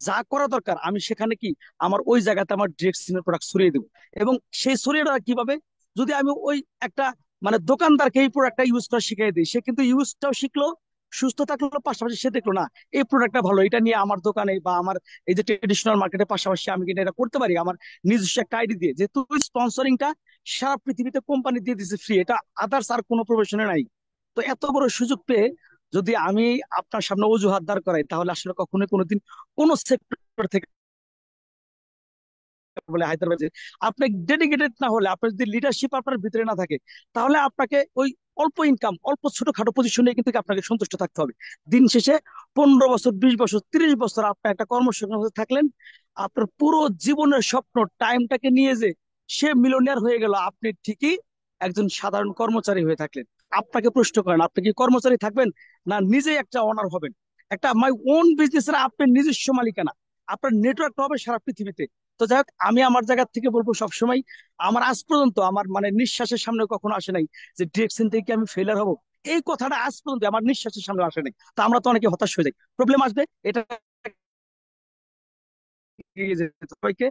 যা করা দরকার আমি সেখানে কি আমার ওই জায়গাতে আমার ডিরেকশনের প্রোডাক্ট ছড়িয়ে দেবো। এবং সেই ছড়িয়ে দেওয়া কিভাবে? যদি আমি ওই একটা মানে দোকানদারকে এই প্রোডাক্টটা ইউজ করা শিখিয়ে দিই, সে কিন্তু ইউজটাও শিখলো, সুস্থ থাকলো, পাশাপাশি সে দেখলো না এই প্রোডাক্টটা ভালো, এটা নিয়ে আমার দোকানে বা আমার এই যে ট্রেডিশনাল মার্কেটের পাশাপাশি আমি কিন্তু এটা করতে পারি আমার নিজস্ব একটা আইডি দিয়ে। যেহেতু স্পন্সরিংটা সারা পৃথিবীতে কোম্পানি দিয়ে দিচ্ছে ফ্রি, এটা আদার্স আর কোনো প্রফেশনে নাই। তো এত বড় সুযোগ পেয়ে যদি আমি আপনার সামনে অজুহাত দাঁড় করাই, তাহলে আসলে কখনোই কোনোদিন কোন সেক্টর থেকে বলে হায়দ্রাবাদ, আপনি ডেডিকেটেড না হলে, আপনার যদি লিডারশিপ আপনার ভিতরে না থাকে, তাহলে আপনাকে ওই অল্প ইনকাম, অল্প ছোটখাটো পজিশনে কিন্তু আপনাকে সন্তুষ্ট থাকতে হবে। দিন শেষে 15 বছর, 20 বছর, 30 বছর আপনি একটা কর্মসংস্থানে থাকলেন, আপনার পুরো জীবনের স্বপ্ন টাইমটাকে নিয়ে যে সে মিলিয়নিয়ার হয়ে গেল, আপনি ঠিকই একজন সাধারণ কর্মচারী হয়ে থাকলেন। আপনাকে প্রশ্ন করেন, আপনি কি কর্মচারী থাকবেন না নিজেই একটা অনার হবেন? একটা মাই ওন বিজনেসের আপনার নিজস্ব মালিকানা, আপনার নেটওয়ার্কটা হবে সারা পৃথিবীতে। তো যাই হোক, আমি আমার জায়গা থেকে বলবো সবসময়, আমার আজ পর্যন্ত আমার মানে নিঃশ্বাসের সামনে কখনো আসে নাই যে ডিরেকশন থেকে আমি ফেলার হব। এই কথাটা আজ পর্যন্ত আমার নিঃশ্বাসের সামনে আসে নাই। তো আমরা তো অনেকে হতাশ হয়ে যাই, প্রবলেম আসবে, এটা এগিয়ে যেতে। সবাইকে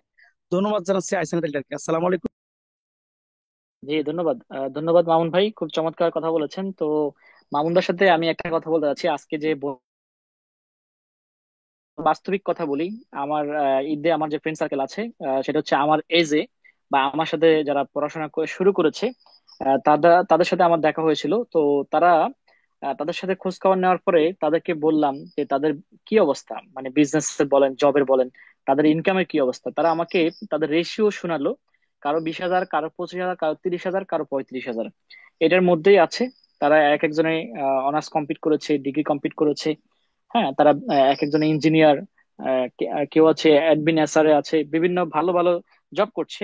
ধন্যবাদ জানাচ্ছি। আইসেন লিডারকে আসসালামু আলাইকুম। জি, ধন্যবাদ। ধন্যবাদ মামুন ভাই, খুব চমৎকার কথা বলেছেন। তো মামুনদার সাথে আমি একটা কথা বলতে চাচ্ছি। আজকে যে বাস্তবিক কথা বলি, আমার ঈদে আমার যে ফ্রেন্ড সার্কেল আছে, সেটা হচ্ছে আমার এজে বা আমার সাথে যারা পড়াশোনা শুরু করেছে, তাদের সাথে আমার দেখা হয়েছিল। তো তারা তাদের সাথে খোঁজ খবর নেওয়ার পরে তাদেরকে বললাম যে তাদের কি অবস্থা, মানে বিজনেস বলেন, জবের বলেন, তাদের ইনকামের কি অবস্থা। তারা আমাকে তাদের রেশিও শোনালো। কারো 20,000, কারো 25,000, কারো 30,000, কারো 35,000, এটার মধ্যেই আছে। তারা এক একজনে অনার্স কমপ্লিট করেছে, ডিগ্রি কমপ্লিট করেছে। হ্যাঁ, তারা এক একজন ইঞ্জিনিয়ার, কেউ আছে অ্যাডমিন এসআরে আছে, বিভিন্ন ভালো ভালো জব করছে।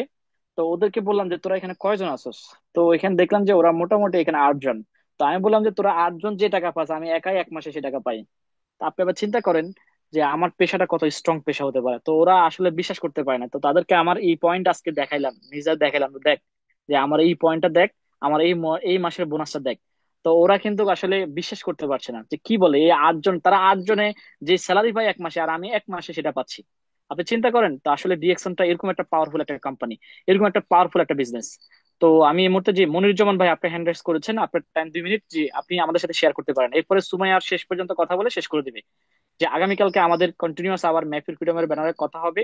তো ওদেরকে বললাম যে তোরা এখানে কয়জন আছোস। তো এখানে দেখলাম যে ওরা মোটামুটি এখানে 8 জন। তো আমি বললাম যে তোরা 8 জন যে টাকা পাস, আমি একাই এক মাসে সে টাকা পাই। তো আপনি আবার চিন্তা করেন যে আমার পেশাটা কত স্ট্রং পেশা হতে পারে। তো ওরা আসলে বিশ্বাস করতে পারে না। তো তাদেরকে আমার এই পয়েন্ট আজকে দেখাইলাম, নিজে দেখাইলাম, দেখ যে আমার এই পয়েন্টটা দেখ, আমার এই মাসের বোনাসটা দেখ। তো ওরা কিন্তু আসলে বিশ্বাস করতে পারছে না যে কি বলে, এই 8 জন, তারা 8 জনে যে স্যালারি পায় এক মাসে, আর আমি এক মাসে সেটা পাচ্ছি। আপনি চিন্তা করেন। তো আসলে ডিএক্সনটা এরকম একটা পাওয়ারফুল একটা কোম্পানি, এরকম একটা পাওয়ারফুল একটা বিজনেস। তো আমি এই মুহূর্তে যে মনিরুজ্জামান ভাই, আপনি হ্যান্ড রেজ করেছেন, আপনার টাইম 2 মিনিট, যে আপনি আমাদের সাথে শেয়ার করতে পারেন। এরপরে সুমাইয়া আর শেষ পর্যন্ত কথা বলে শেষ করে দিবে। যে আগামীকালকে আমাদের কন্টিনিউয়াস আবার মেহফিল ফ্রিডমের ব্যানারে কথা হবে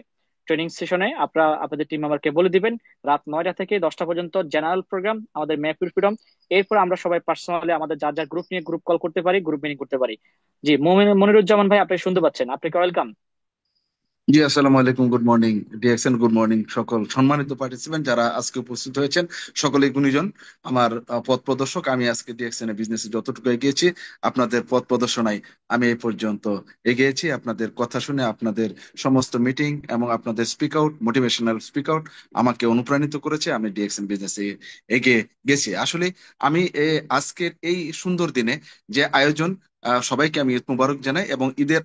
ট্রেনিং সেশনে। আপনারা আপনাদের টিম মেম্বারকে বলে দিবেন রাত 9টা থেকে 10টা পর্যন্ত জেনারেল প্রোগ্রাম আমাদের মেহফিল ফ্রিডম। এরপর আমরা সবাই পার্সোনালি আমাদের যার যার গ্রুপ নিয়ে গ্রুপ কল করতে পারি, গ্রুপ মিটিং করতে পারি। জি, মনিরুজ্জামান ভাই, আপনি শুনতে পাচ্ছেন? আপনাকে ওয়েলকাম। জি, আসসালামু আলাইকুম, good morning DXN, good morning সকল সম্মানিত পার্টিসিপেন্ট যারা আজকে উপস্থিত হয়েছেন, সকলেই গুণীজন। আমার পথ প্রদর্শক। আমি আজকে ডিএক্সএন এর বিজনেসে যতটুকু এগিয়েছি, আপনাদের পথ প্রদর্শনায় আমি এই পর্যন্ত এগিয়েছি। আপনাদের কথা শুনে, আপনাদের সমস্ত মিটিং এবং আপনাদের speak out, motivational speak out আমাকে অনুপ্রাণিত করেছে। আমি ডিএক্সএন বিজনেসে এগিয়ে গেছি। আসলে আমি আজকের এই সুন্দর দিনে যে আয়োজন, সবাইকে আমি ঈদ মুবারক জানাই এবং ঈদের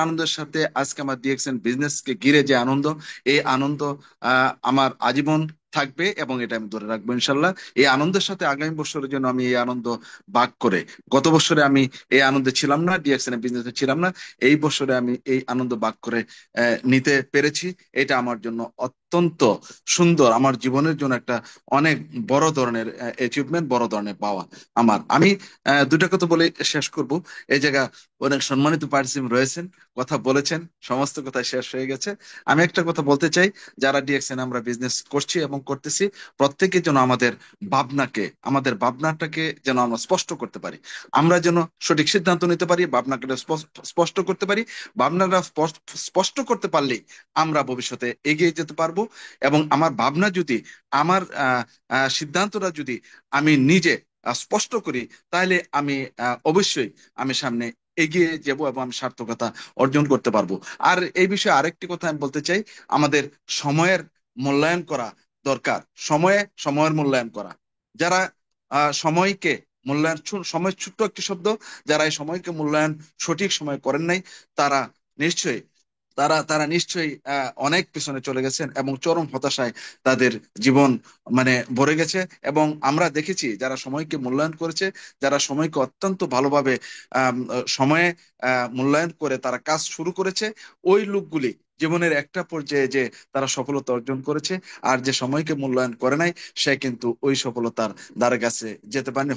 আনন্দের সাথে আজকে আমার ডিএক্সএন বিজনেসকে ঘিরে যে আনন্দ, এই আনন্দ আমার আজীবন থাকবে এবং এটা আমি ধরে রাখবো ইনশাল্লাহ। এই আনন্দের সাথে আগামী বছরের জন্য আমি এই আনন্দ ভাগ করে, গত বছরে আমি এই আনন্দে ছিলাম না, ডিএক্সএন বিজনেসে ছিলাম না, এই বছরে আমি এই আনন্দ ভাগ করে নিতে পেরেছি। এটা আমার জন্য অত্যন্ত সুন্দর, আমার জীবনের জন্য একটা অনেক বড় ধরনের অ্যাচিভমেন্ট, বড় ধরনের পাওয়া আমার। আমি দুটা কথা বলে শেষ করব। এই জায়গা অনেক সম্মানিত পার্টিসিপেন্ট রয়েছেন, কথা বলেছেন, সমস্ত কথা শেষ হয়ে গেছে। আমি একটা কথা বলতে চাই, যারা ডিএক্সএন আমরা বিজনেস করছি এবং করতেছি, প্রত্যেকে যেন আমাদের ভাবনাটাকে যেন আমরা স্পষ্ট করতে পারি, আমরা যেন সঠিক সিদ্ধান্ত নিতে পারি, ভাবনাকে স্পষ্ট করতে পারি। ভাবনাটা স্পষ্ট করতে পারলেই আমরা ভবিষ্যতে এগিয়ে যেতে পারবো। এবং আমার ভাবনা যদি, আমার সিদ্ধান্তটা যদি আমি নিজে স্পষ্ট করি, তাহলে আমি অবশ্যই আমি সামনে এগিয়ে যাব এবং আমি সার্থকতা অর্জন করতে পারবো। আর এই বিষয়ে আরেকটি কথা আমি বলতে চাই, আমাদের সময়ের মূল্যায়ন করা দরকার। সময়ের মূল্যায়ন করা, যারা সময়কে মূল্যায়ন, সময় ছোট্ট একটি শব্দ, যারা এই সময়কে মূল্যায়ন সঠিক সময় করেন নাই, তারা নিশ্চয়ই তারা নিশ্চয়ই অনেক পিছনে চলে গেছেন এবং চরম হতাশায় তাদের জীবন মানে ভরে গেছে। এবং আমরা দেখেছি যারা সময়কে মূল্যায়ন করেছে, যারা সময়কে অত্যন্ত ভালোভাবে সময়ে মূল্যায়ন করে তারা কাজ শুরু করেছে, ওই লোকগুলি জীবনের একটা পর্যায়ে যে তারা সফলতা অর্জন করেছে। আর যে সময়কে মূল্যায়ন করে নাই, সে কিন্তু ওই সফলতার দ্বারা কাছে যেতে পারেনি,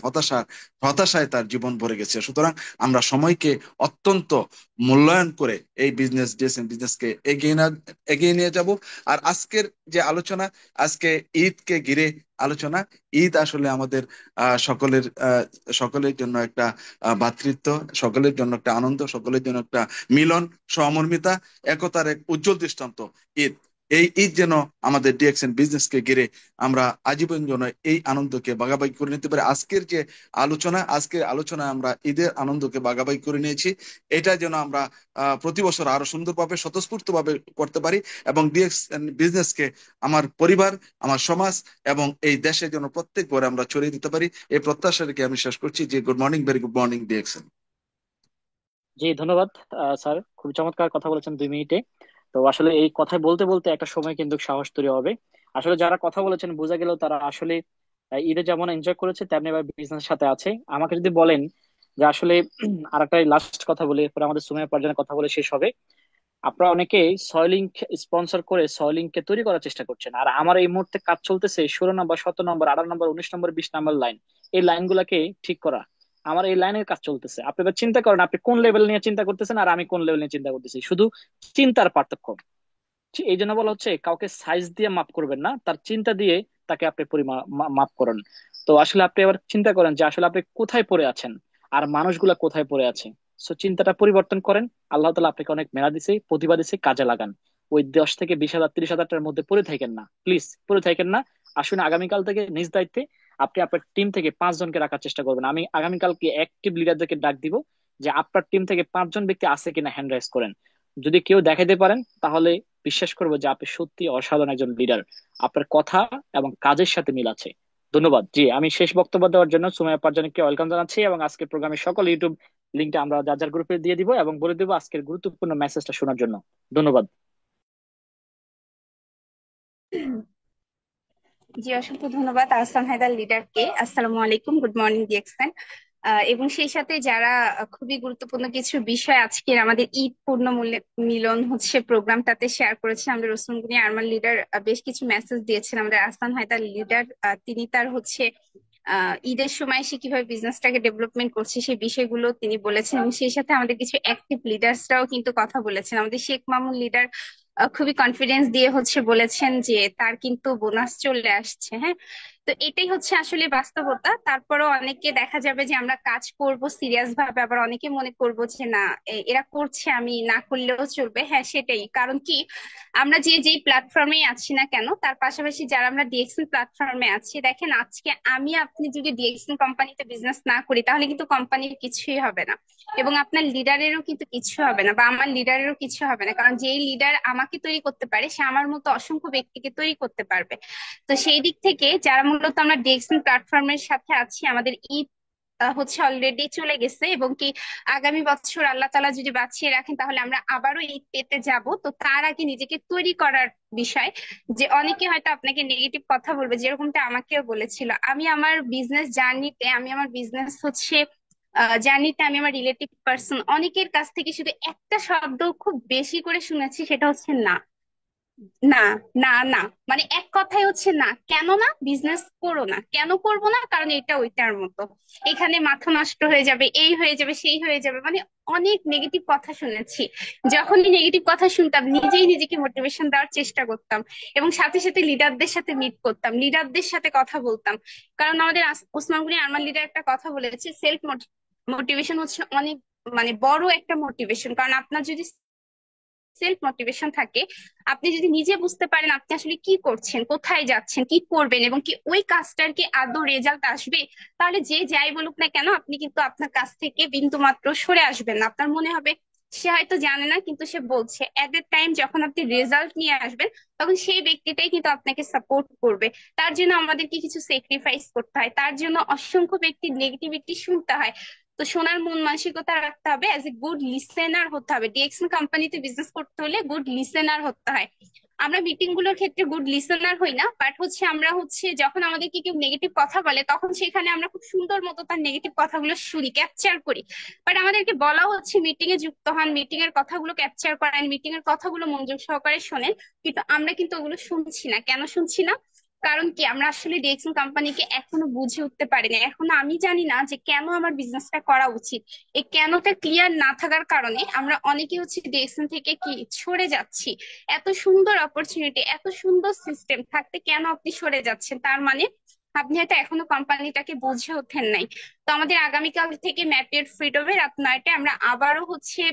হতাশায় তার জীবন ভরে গেছে। সুতরাং আমরা সময়কে অত্যন্ত মূল্যায়ন করে এই বিজনেসকে এগিয়ে নিয়ে যাব। আর আজকের যে আলোচনা, আজকে ঈদকে ঘিরে আলোচনা, ঈদ আসলে আমাদের সকলের জন্য একটা ভ্রাতৃত্ব, সকলের জন্য একটা আনন্দ, সকলের জন্য একটা মিলন, সহমর্মিতা, একতার এক উজ্জ্বল দৃষ্টান্ত ঈদ। এই ঈদ যেন আমাদের ডিএক্সএন বিজনেসকে ঘিরে আমরা আজীবন যেন এই আনন্দকে ভাগাভাগি করে নিতে পারি। আজকের আলোচনায় আমরা ঈদের আনন্দকে ভাগাভাগি করে নিয়েছি। এটা যেন আমরা প্রতি বছর আরো সুন্দরভাবে, স্বতঃস্ফূর্ত ভাবে করতে পারি এবং ডিএক্সএন বিজনেসকে আমার পরিবার, আমার সমাজ এবং এই দেশে যেন প্রত্যেক ঘরে আমরা ছড়িয়ে দিতে পারি। এই প্রত্যাশা রেখে আমি শেষ করছি। যে good morning, very good morning DXN. জি, ধন্যবাদ স্যার, খুব চমৎকার কথা বলেছেন 2 মিনিটে। তো আসলে এই কথা বলতে বলতে একটা সময় কিন্তু সাহস তৈরি হবে। আসলে যারা কথা বলেছেন বোঝা গেল তারা আসলে ঈদে যেমন এনজয় করেছে তেমনি আবার বিজনেসের সাথে আছে। আমাকে যদি বলেন যে আসলে আর একটা লাস্ট কথা বলে এরপরে আমাদের সময় পর্যায়ে কথা বলে শেষ হবে। আপনারা অনেকেই সয়লিংক স্পন্সর করে সয়লিংককে তৈরি করার চেষ্টা করছেন, আর আমার এই মুহূর্তে কাজ চলতেছে 16 নম্বর, 17 নম্বর, 18 নম্বর, 19 নম্বর, 20 নম্বর লাইন, এই লাইনগুলোকে ঠিক করা। আমার এই লাইনের কাজ চলতেছে। আপনি এবার চিন্তা করেন আপনি কোন লেভেল নিয়ে চিন্তা করতেছেন আর আমি কোন লেভেল নিয়ে চিন্তা করতেছি, শুধু চিন্তার পার্থক্য। এই জন্য বলা হচ্ছে কাউকে সাইজ দিয়ে মাপ করবেন না, তার চিন্তা দিয়ে তাকে আপনি মাপ করেন। তো আসলে আপনি এবার চিন্তা করেন যে আসলে আপনি কোথায় পড়ে আছেন আর মানুষগুলা কোথায় পড়ে আছে। সো চিন্তাটা পরিবর্তন করেন। আল্লাহ তালা আপনাকে অনেক মেধা দিছে, প্রতিভা দিছে, কাজে লাগান। ওই 10 থেকে 20 হাজার 30 হাজারটার মধ্যে পড়ে থাকেন না, প্লিজ পড়ে থাকেন না। আসুন আগামীকাল থেকে নিজ দায়িত্বে আপনি আপনার টিম থেকে 5 জনকে রাখার চেষ্টা করবেন। আমি আগামীকালকে অ্যাক্টিভ লিডারদেরকে ডাক দিব যে আপনার টিম থেকে 5 জন ব্যক্তি আছে কিনা হ্যান্ড রাইজ করেন। যদি কেউ দেখাইতে পারেন তাহলে বিশ্বাস করবো যে আপনি সত্যি অসাধারণ একজন লিডার, আপনার কথা এবং কাজের সাথে মিল আছে। ধন্যবাদ। জি, আমি শেষ বক্তব্য দেওয়ার জন্য সুমাইয়া পারজানকে ওয়েলকাম জানাচ্ছি এবং আজকের প্রোগ্রামের সকল ইউটিউব লিঙ্কটা আমরা যার যার গ্রুপে দিয়ে দিব এবং বলে দেবো আজকের গুরুত্বপূর্ণ মেসেজটা শোনার জন্য। ধন্যবাদ। জি, অসংখ্য ধন্যবাদ আহসান হায়দার লিডারকে। আসসালামু আলাইকুম, গুড মর্নিং ডিএক্সএন। এবং সেই সাথে যারা খুবই গুরুত্বপূর্ণ কিছু বিষয় আজকের আমাদের ঈদ পূর্ণ মিলন হচ্ছে প্রোগ্রামটাতে শেয়ার করেছে আমাদের ওসমান গনি আরমান লিডার। বেশ কিছু মেসেজ দিয়েছেন আমাদের আহসান হায়দার লিডার। তিনি তার হচ্ছে ঈদের সময় সে কিভাবে বিজনেসটাকে ডেভেলপমেন্ট করছে সেই বিষয়গুলো তিনি বলেছেন, এবং সেই সাথে আমাদের কিছু অ্যাক্টিভ লিডার্সরাও কিন্তু কথা বলেছেন। আমাদের শেখ মামুন লিডার খুবই কনফিডেন্স দিয়ে হচ্ছে বলেছেন যে তার কিন্তু বোনাস চলে আসছে। হ্যাঁ, তো এটাই হচ্ছে আসলে বাস্তবতা। তারপরও অনেকে দেখা যাবে যে আমরা কাজ করব সিরিয়াস ভাবে, আবার অনেকে মনে করবো যে না এরা করছে আমি না করলেও চলবে। হ্যাঁ, সেটাই কারণ কি আমরা যে যেই প্ল্যাটফর্মে আছি না কেন, তার পাশাপাশি যারা আমরা ডিএক্সএন প্ল্যাটফর্মে আছি, দেখেন আজকে আমি আপনি যদি ডিএক্সএন কোম্পানিতে বিজনেস না করি তাহলে কিন্তু কোম্পানির কিছুই হবে না, এবং আপনার লিডারেরও কিন্তু কিছু হবে না, বা আমার লিডারেরও কিছু হবে না। কারণ যেই লিডার আমাকে তৈরি করতে পারে সে আমার মতো অসংখ্য ব্যক্তিকে তৈরি করতে পারবে। তো সেই দিক থেকে যারা মূলত আমরা ডিএক্সএন প্ল্যাটফর্মের সাথে আছি, আমাদের হচ্ছে অলরেডি চলে গেছে, এবং কি আগামী বছর আল্লাহ তাআলা যদি বাঁচিয়ে রাখেন তাহলে আমরা আবারও ঈদ পেতে যাব। তো তার আগে নিজেকে তৈরি করার বিষয়, যে অনেকে হয়তো আপনাকে নেগেটিভ কথা বলবে, যেরকমটা আমাকেও বলেছিল। আমি আমার বিজনেস জার্নিতে, আমি আমার বিজনেস হচ্ছে জার্নিতে আমি আমার রিলেটিভ পার্সন অনেকের কাছ থেকে শুধু একটা শব্দ খুব বেশি করে শুনেছি, সেটা হচ্ছে না, না, না, না। মানে এক কথাই হচ্ছে না। কেন না? বিজনেস করো না। কেন করবো না? কারণ এটা ওইটার মতো, এখানে মাথা নষ্ট হয়ে যাবে, এই হয়ে যাবে, সেই হয়ে যাবে, মানে অনেক নেগেটিভ কথা শুনেছি। যখনই নেগেটিভ কথা শুনতাম নিজেই নিজেকে মোটিভেশন দেওয়ার চেষ্টা করতাম, এবং সাথে সাথে লিডারদের সাথে মিট করতাম, লিডারদের সাথে কথা বলতাম। কারণ আমাদের ওসমান গনি আরমান লিডার একটা কথা বলেছে, সেলফ মোটিভেশন হচ্ছে অনেক মানে বড় একটা মোটিভেশন। কারণ আপনার যদি সেলফ মোটিভেশন থাকে, আপনি যদি নিজে বুঝতে পারেন আপনি আসলে কি করছেন, কোথায় যাচ্ছেন, কি করবেন, এবং কি ওই কাজটার কি আদৌ রেজাল্ট আসবে, তাহলে যে যাই বলুক না কেন আপনি কিন্তু আপনার কাছ থেকে বিন্দু মাত্র সরে আসবেন না। আপনার মনে হবে সে হয়তো জানে না কিন্তু সে বলছে। এট দ্য টাইম যখন আপনি রেজাল্ট নিয়ে আসবেন, তখন সেই ব্যক্তিটাই কিন্তু আপনাকে সাপোর্ট করবে। তার জন্য আমাদেরকে কিছু স্যাক্রিফাইস করতে হয়, তার জন্য অসংখ্য ব্যক্তির নেগেটিভিটি শুনতে হয়। তো শোনার মন মানসিকতা রাখতে হবে, অ্যাজ এ গুড লিসেনার হতে হবে। ডিএক্সএন কোম্পানিতে বিজনেস করতে হলে গুড লিসেনার হতে হয়। আমরা মিটিং গুলোর ক্ষেত্রে গুড লিসেনার হই না, বাট হচ্ছে আমরা হচ্ছে যখন আমাদেরকে কেউ নেগেটিভ কথা বলে তখন সেখানে আমরা খুব সুন্দর মতো তার নেগেটিভ কথাগুলো শুনি, ক্যাপচার করি। বাট আমাদেরকে বলা হচ্ছে মিটিং এ যুক্ত হন, মিটিং এর কথাগুলো ক্যাপচার করেন, মিটিং এর কথাগুলো মনোযোগ সহকারে শোনেন। কিন্তু আমরা কিন্তু ওগুলো শুনছি না। কেন শুনছি না? কারণ কি, আমরা আসলে ডিএক্সএন কোম্পানিকে এখনো বুঝে উঠতে পারিনি। এখনো আমি জানি না যে কেন আমার বিজনেসটা করা উচিত। এই কেনটা ক্লিয়ার না থাকার কারণে আমরা অনেকে হচ্ছে ডিএক্সএন থেকে কি সরে যাচ্ছি। এত সুন্দর অপরচুনিটি, এত সুন্দর সিস্টেম থাকতে কেন আপনি সরে যাচ্ছেন? তার মানে আপনি হয়তো এখনো কোম্পানিটাকে বুঝে ওঠেন নাই। তো আমাদের আগামীকাল থেকে ম্যাপের ফ্রিডমে রাত 9টায় আমরা আবারও হচ্ছে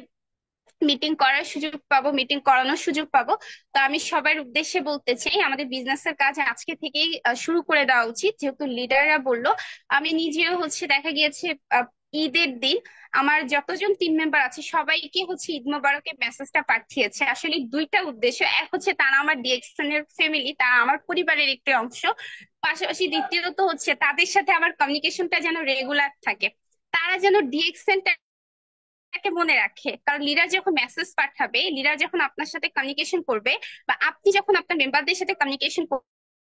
মিটিং করার সুযোগ পাবো, মিটিং করানোর সুযোগ পাবো। তো আমি সবার উদ্দেশ্যে বলতে চাই আমাদের বিজনেসের কাজ আজকে থেকেই শুরু করে দেওয়া উচিত, যেহেতু লিডাররা বললো। আমি নিজেও হচ্ছে দেখা গিয়েছে ঈদের দিন আমার যতজন টিম মেম্বার আছে সবাইকে হচ্ছে ঈদ মোবারকের মেসেজটা পাঠিয়েছে। আসলে দুইটা উদ্দেশ্য, এক হচ্ছে তারা আমার ডিএক্সএন এর ফ্যামিলি, তারা আমার পরিবারের একটি অংশ। পাশাপাশি দ্বিতীয়ত হচ্ছে তাদের সাথে আমার কমিউনিকেশনটা যেন রেগুলার থাকে, তারা যেন ডিএক্সএন তাকে মনে রাখে। কারণ লিডার যখন মেসেজ পাঠাবে, লিডার যখন আপনার সাথে কমিউনিকেশন করবে, বা আপনি যখন আপনার মেম্বারদের সাথে কমিউনিকেশন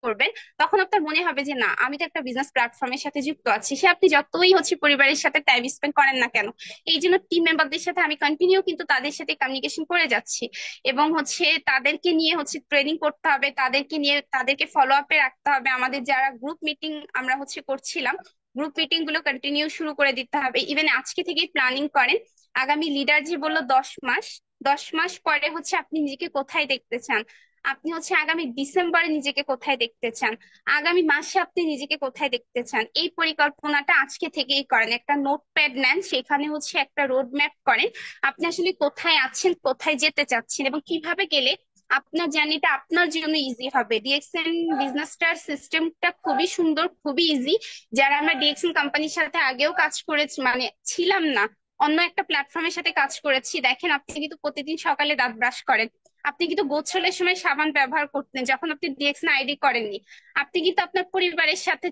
করবেন, তখন আপনার মনে হবে যে না, আমি তো একটা বিজনেস প্ল্যাটফর্মের সাথে যুক্ত আছি। সে আপনি যতই হচ্ছে পরিবারের সাথে টাইম স্পেন্ড করেন না কেন, এই জন্য টিম মেম্বারদের সাথে আমি কন্টিনিউ কিন্তু তাদের সাথে কমিউনিকেশন করে যাচ্ছি। এবং হচ্ছে তাদেরকে নিয়ে হচ্ছে ট্রেনিং করতে হবে, তাদেরকে নিয়ে তাদেরকে ফলো আপে রাখতে হবে। আমাদের যারা গ্রুপ মিটিং আমরা হচ্ছে করছিলাম, গ্রুপ মিটিং গুলো কন্টিনিউ শুরু করে দিতে হবে। ইভেন আজকে থেকেই প্ল্যানিং করেন। আগামী লিডার যে বললো 10 মাস, 10 মাস পরে হচ্ছে আপনি নিজেকে কোথায় দেখতে চান, আপনি হচ্ছে আগামী ডিসেম্বরে নিজেকে কোথায় দেখতে চান, আগামী মাসে আপনি নিজেকে কোথায় দেখতে চান, এই পরিকল্পনাটা আজকে থেকেই করেন। একটা নোটপ্যাড নেন, সেখানে হচ্ছে একটা রোড ম্যাপ করেন। আপনি আসলে কোথায় আছেন, কোথায় যেতে চাচ্ছেন, এবং কিভাবে গেলে আপনার জার্নিটা আপনার জন্য ইজি হবে। ডিএক্সএন বিজনেসটার সিস্টেমটা খুবই সুন্দর, খুবই ইজি। যারা আমরা ডিএক্সএন কোম্পানির সাথে আগেও কাজ করেছি, মানে ছিলাম না, অন্য একটা প্ল্যাটফর্মের সাথে কাজ করেছি, দেখেন আপনি কিন্তু প্রতিদিন সকালে দাঁত ব্রাশ করেন, আপনি কিন্তু গোসলের সময় সাবান ব্যবহার করতেন যখন আপনি ডিএক্সএন আইডি করেননি। আপনি কিন্তু আপনার পরিবারের সাথে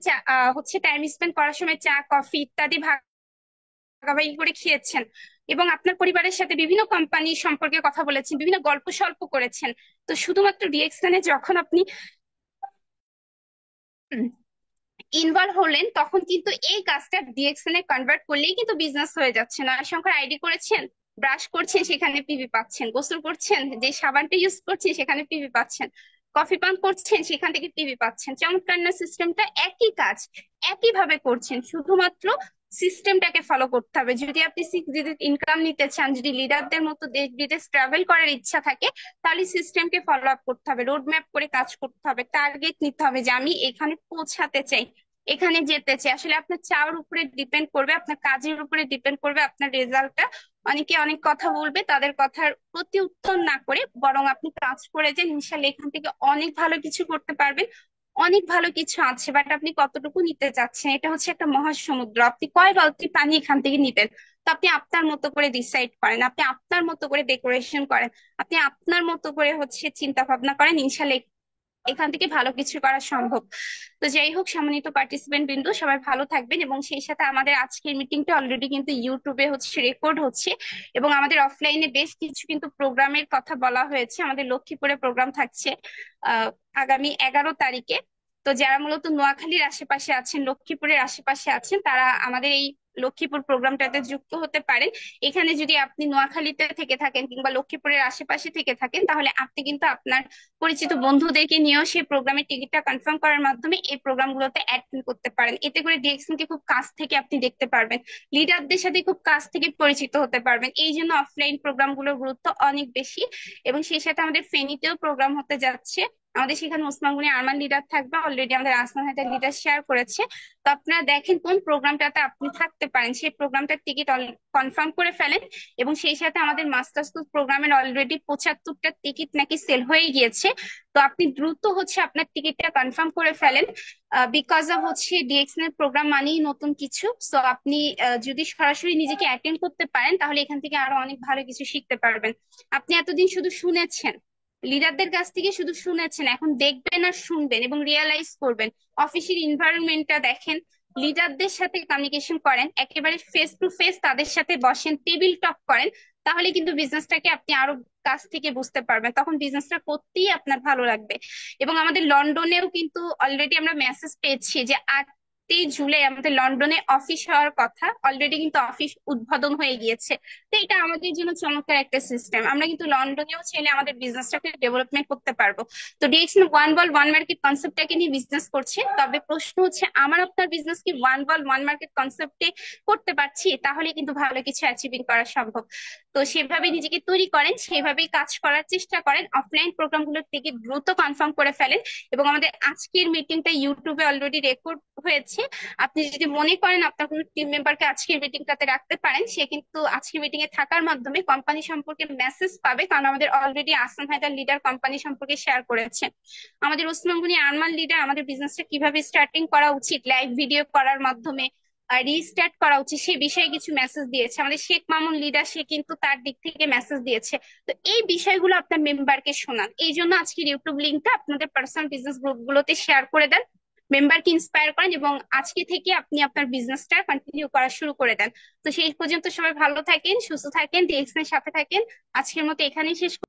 হচ্ছে টাইম স্পেন্ড করার সময় চা কফি ইত্যাদি ভাগাভাগি করে খেয়েছেন, এবং আপনার পরিবারের সাথে বিভিন্ন কোম্পানি সম্পর্কে কথা বলেছেন, বিভিন্ন গল্প স্বল্প করেছেন। তো শুধুমাত্র ডিএক্সএন এ যখন আপনি ইনভলভ হলেন, তখন কিন্তু এই কাজটা ডিএক্সএন এ কনভার্ট করলেই কিন্তু বিজনেস হয়ে যাচ্ছে। নয় সংখ্যার আইডি করেছেন, ব্রাশ করছেন, সেখানে পিভি পাচ্ছেন, গোসল করছেন, যে সাবানটা ইউজ করছেন সেখানে পিভি পাচ্ছেন, কফি পান করছেন সেখান থেকে পিভি পাচ্ছেন। চমৎকার না সিস্টেমটা? একই কাজ একই ভাবে করছেন, শুধুমাত্র সিস্টেমটাকে ফলো করতে হবে। যদি আপনি 6 ডিজিট ইনকাম নিতে চান, যদি লিডারদের মতো দেশ বিদেশ ট্রাভেল করার ইচ্ছা থাকে, তাহলে সিস্টেমকে ফলো আপ করতে হবে, রোড ম্যাপ করে কাজ করতে হবে, টার্গেট নিতে হবে যে আমি এখানে পৌঁছাতে চাই, এখানে যেতে চাই। আসলে আপনার চাওয়ার উপরে ডিপেন্ড করবে, আপনার কাজের উপরে ডিপেন্ড করবে আপনার রেজাল্টটা। অনেকে অনেক কথা বলবে, তাদের কথার প্রতি উত্তর না করে বরং আপনি কাজ করে যান, ইনশাল্লাহ এখান থেকে অনেক ভালো কিছু করতে পারবেন। অনেক ভালো কিছু আছে, বাট আপনি কতটুকু নিতে চাচ্ছেন, এটা হচ্ছে একটা মহাসমুদ্র। আপনি কয় বালতি পানি এখান থেকে নিবেন? তো আপনি আপনার মতো করে ডিসাইড করেন, আপনি আপনার মতো করে ডেকোরেশন করেন, আপনি আপনার মতো করে হচ্ছে চিন্তা ভাবনা করেন, ইনশাল্লাহ এখান থেকে ভালো কিছু করা সম্ভব। তো যাই হোক, সম্মানিত পার্টিসিপেন্ট বিন্দু, সবাই ভালো থাকবেন। এবং সেই সাথে আমাদের আজকের মিটিংটা অলরেডি কিন্তু ইউটিউবে হচ্ছে, রেকর্ড হচ্ছে। এবং আমাদের অফলাইনে বেশ কিছু কিন্তু প্রোগ্রামের কথা বলা হয়েছে। আমাদের লক্ষ্মীপুরে প্রোগ্রাম থাকছে আহ আগামী 11 তারিখে। তো যারা মূলত নোয়াখালীর আশেপাশে আছেন, লক্ষ্মীপুরের আশেপাশে আছেন, তারা আমাদের এই লক্ষ্মীপুর প্রোগ্রামটাতে যুক্ত হতে পারেন। এখানে যদি আপনি নোয়াখালীতে থেকে থাকেন কিংবা লক্ষ্মীপুরের আশেপাশে থেকে থাকেন, তাহলে আপনি কিন্তু আপনার পরিচিত বন্ধুদেরকে নিয়েও সেই প্রোগ্রামের টিকিটটা কনফার্ম করার মাধ্যমে এই প্রোগ্রামগুলোতে অ্যাটেন্ড করতে পারেন। এতে করে ডিএক্সএন কে খুব কাছ থেকে আপনি দেখতে পারবেন, লিডারদের সাথে খুব কাছ থেকে পরিচিত হতে পারবেন। এই জন্য অফলাইন প্রোগ্রামগুলোর গুরুত্ব অনেক বেশি। এবং সেই সাথে আমাদের ফেনীতেও প্রোগ্রাম হতে যাচ্ছে। আমাদের সেখানে ওসমান গনি আরমান লিডার থাকবে, অলরেডি আমাদের আসমান হায়দার লিডার শেয়ার করেছে। তো আপনারা দেখেন কোন প্রোগ্রামটাতে আপনি থাকতে পারেন, সেই প্রোগ্রামটার টিকিট কনফার্ম করে ফেলেন। এবং সেই সাথে আমাদের মাস্টার্স প্রোগ্রামের অলরেডি 75টা টিকিট নাকি সেল হয়ে গিয়েছে। তো আপনি দ্রুত হচ্ছে আপনার টিকিটটা কনফার্ম করে ফেলেন। বিকজ অফ হচ্ছে ডিএক্সএন এর প্রোগ্রাম মানেই নতুন কিছু। সো আপনি যদি সরাসরি নিজেকে অ্যাটেন্ড করতে পারেন, তাহলে এখান থেকে আরো অনেক ভালো কিছু শিখতে পারবেন। আপনি এতদিন শুধু শুনেছেন, লিডারদের কাছ থেকে শুধু শুনেছেন, এখন দেখবেন আর শুনবেন এবং রিয়েলাইজ করবেন। অফিসের এনভায়রনমেন্টটা দেখেন, লিডারদের সাথে কমিউনিকেশন করেন, একেবারে ফেস টু ফেস তাদের সাথে বসেন, টেবিল টক করেন। তাহলে কিন্তু বিজনেসটাকে আপনি আরো কাছ থেকে বুঝতে পারবেন, তখন বিজনেসটা করতেই আপনার ভালো লাগবে। এবং আমাদের লন্ডনেও কিন্তু অলরেডি আমরা মেসেজ পেয়েছি যে 8 জুলাই আমাদের লন্ডনে অফিস হওয়ার কথা, অলরেডি কিন্তু অফিস উদ্বোধন হয়ে গিয়েছে। তো এটা আমাদের জন্য চমৎকার একটা সিস্টেম। আমরা কিন্তু লন্ডনেও চাইলে আমাদের বিজনেসটাকে ডেভেলপমেন্ট করতে পারবো। তো DXN one world one market কনসেপ্টটাকে নিয়ে বিজনেস করছে, তবে প্রশ্ন হচ্ছে আমার আপনার বিজনেস কি ওয়ান ওয়ার্ল্ড ওয়ান মার্কেট কনসেপ্টে করতে পারছি? তাহলে কিন্তু ভালো কিছু অ্যাচিভিং করা সম্ভব। তো সেভাবে নিজেকে তৈরি করেন, সেভাবেই কাজ করার চেষ্টা করেন, অফলাইন প্রোগ্রামগুলোর থেকে দ্রুত কনফার্ম করে ফেলেন। এবং আমাদের আজকের মিটিংটা ইউটিউবে অলরেডি রেকর্ড হয়েছে। আপনি যদি মনে করেন আপনার কোনো টিম মেম্বারকে আজকের মিটিংটাতে রাখতে পারেন, সে কিন্তু আজকের মিটিং এ থাকার মাধ্যমে কোম্পানি সম্পর্কে মেসেজ পাবে, কারণ আমাদের অলরেডি আসলাম হায়দার লিডার কোম্পানি সম্পর্কে শেয়ার করেছে। আমাদের ওসমান গনি আরমান লিডার আমাদের বিজনেসটা কিভাবে স্টার্টিং করা উচিত, লাইভ ভিডিও করার মাধ্যমে রিস্টার্ট করা উচিত, সে বিষয়ে কিছু মেসেজ দিয়েছে। আমাদের শেখ মামুন লিডার, সে কিন্তু তার দিক থেকে মেসেজ দিয়েছে। তো এই বিষয়গুলো আপনার মেম্বারকে শোনান। এই জন্য আজকের ইউটিউব লিঙ্কটা আপনাদের পার্সোনাল বিজনেস গ্রুপগুলোতে শেয়ার করে দেন, মেম্বারকে ইন্সপায়ার করেন এবং আজকে থেকে আপনি আপনার বিজনেসটা কন্টিনিউ করা শুরু করে দেন। তো সেই পর্যন্ত সবাই ভালো থাকেন, সুস্থ থাকেন, ডিএক্সএন এর সাথে থাকেন। আজকের মতো এখানেই শেষ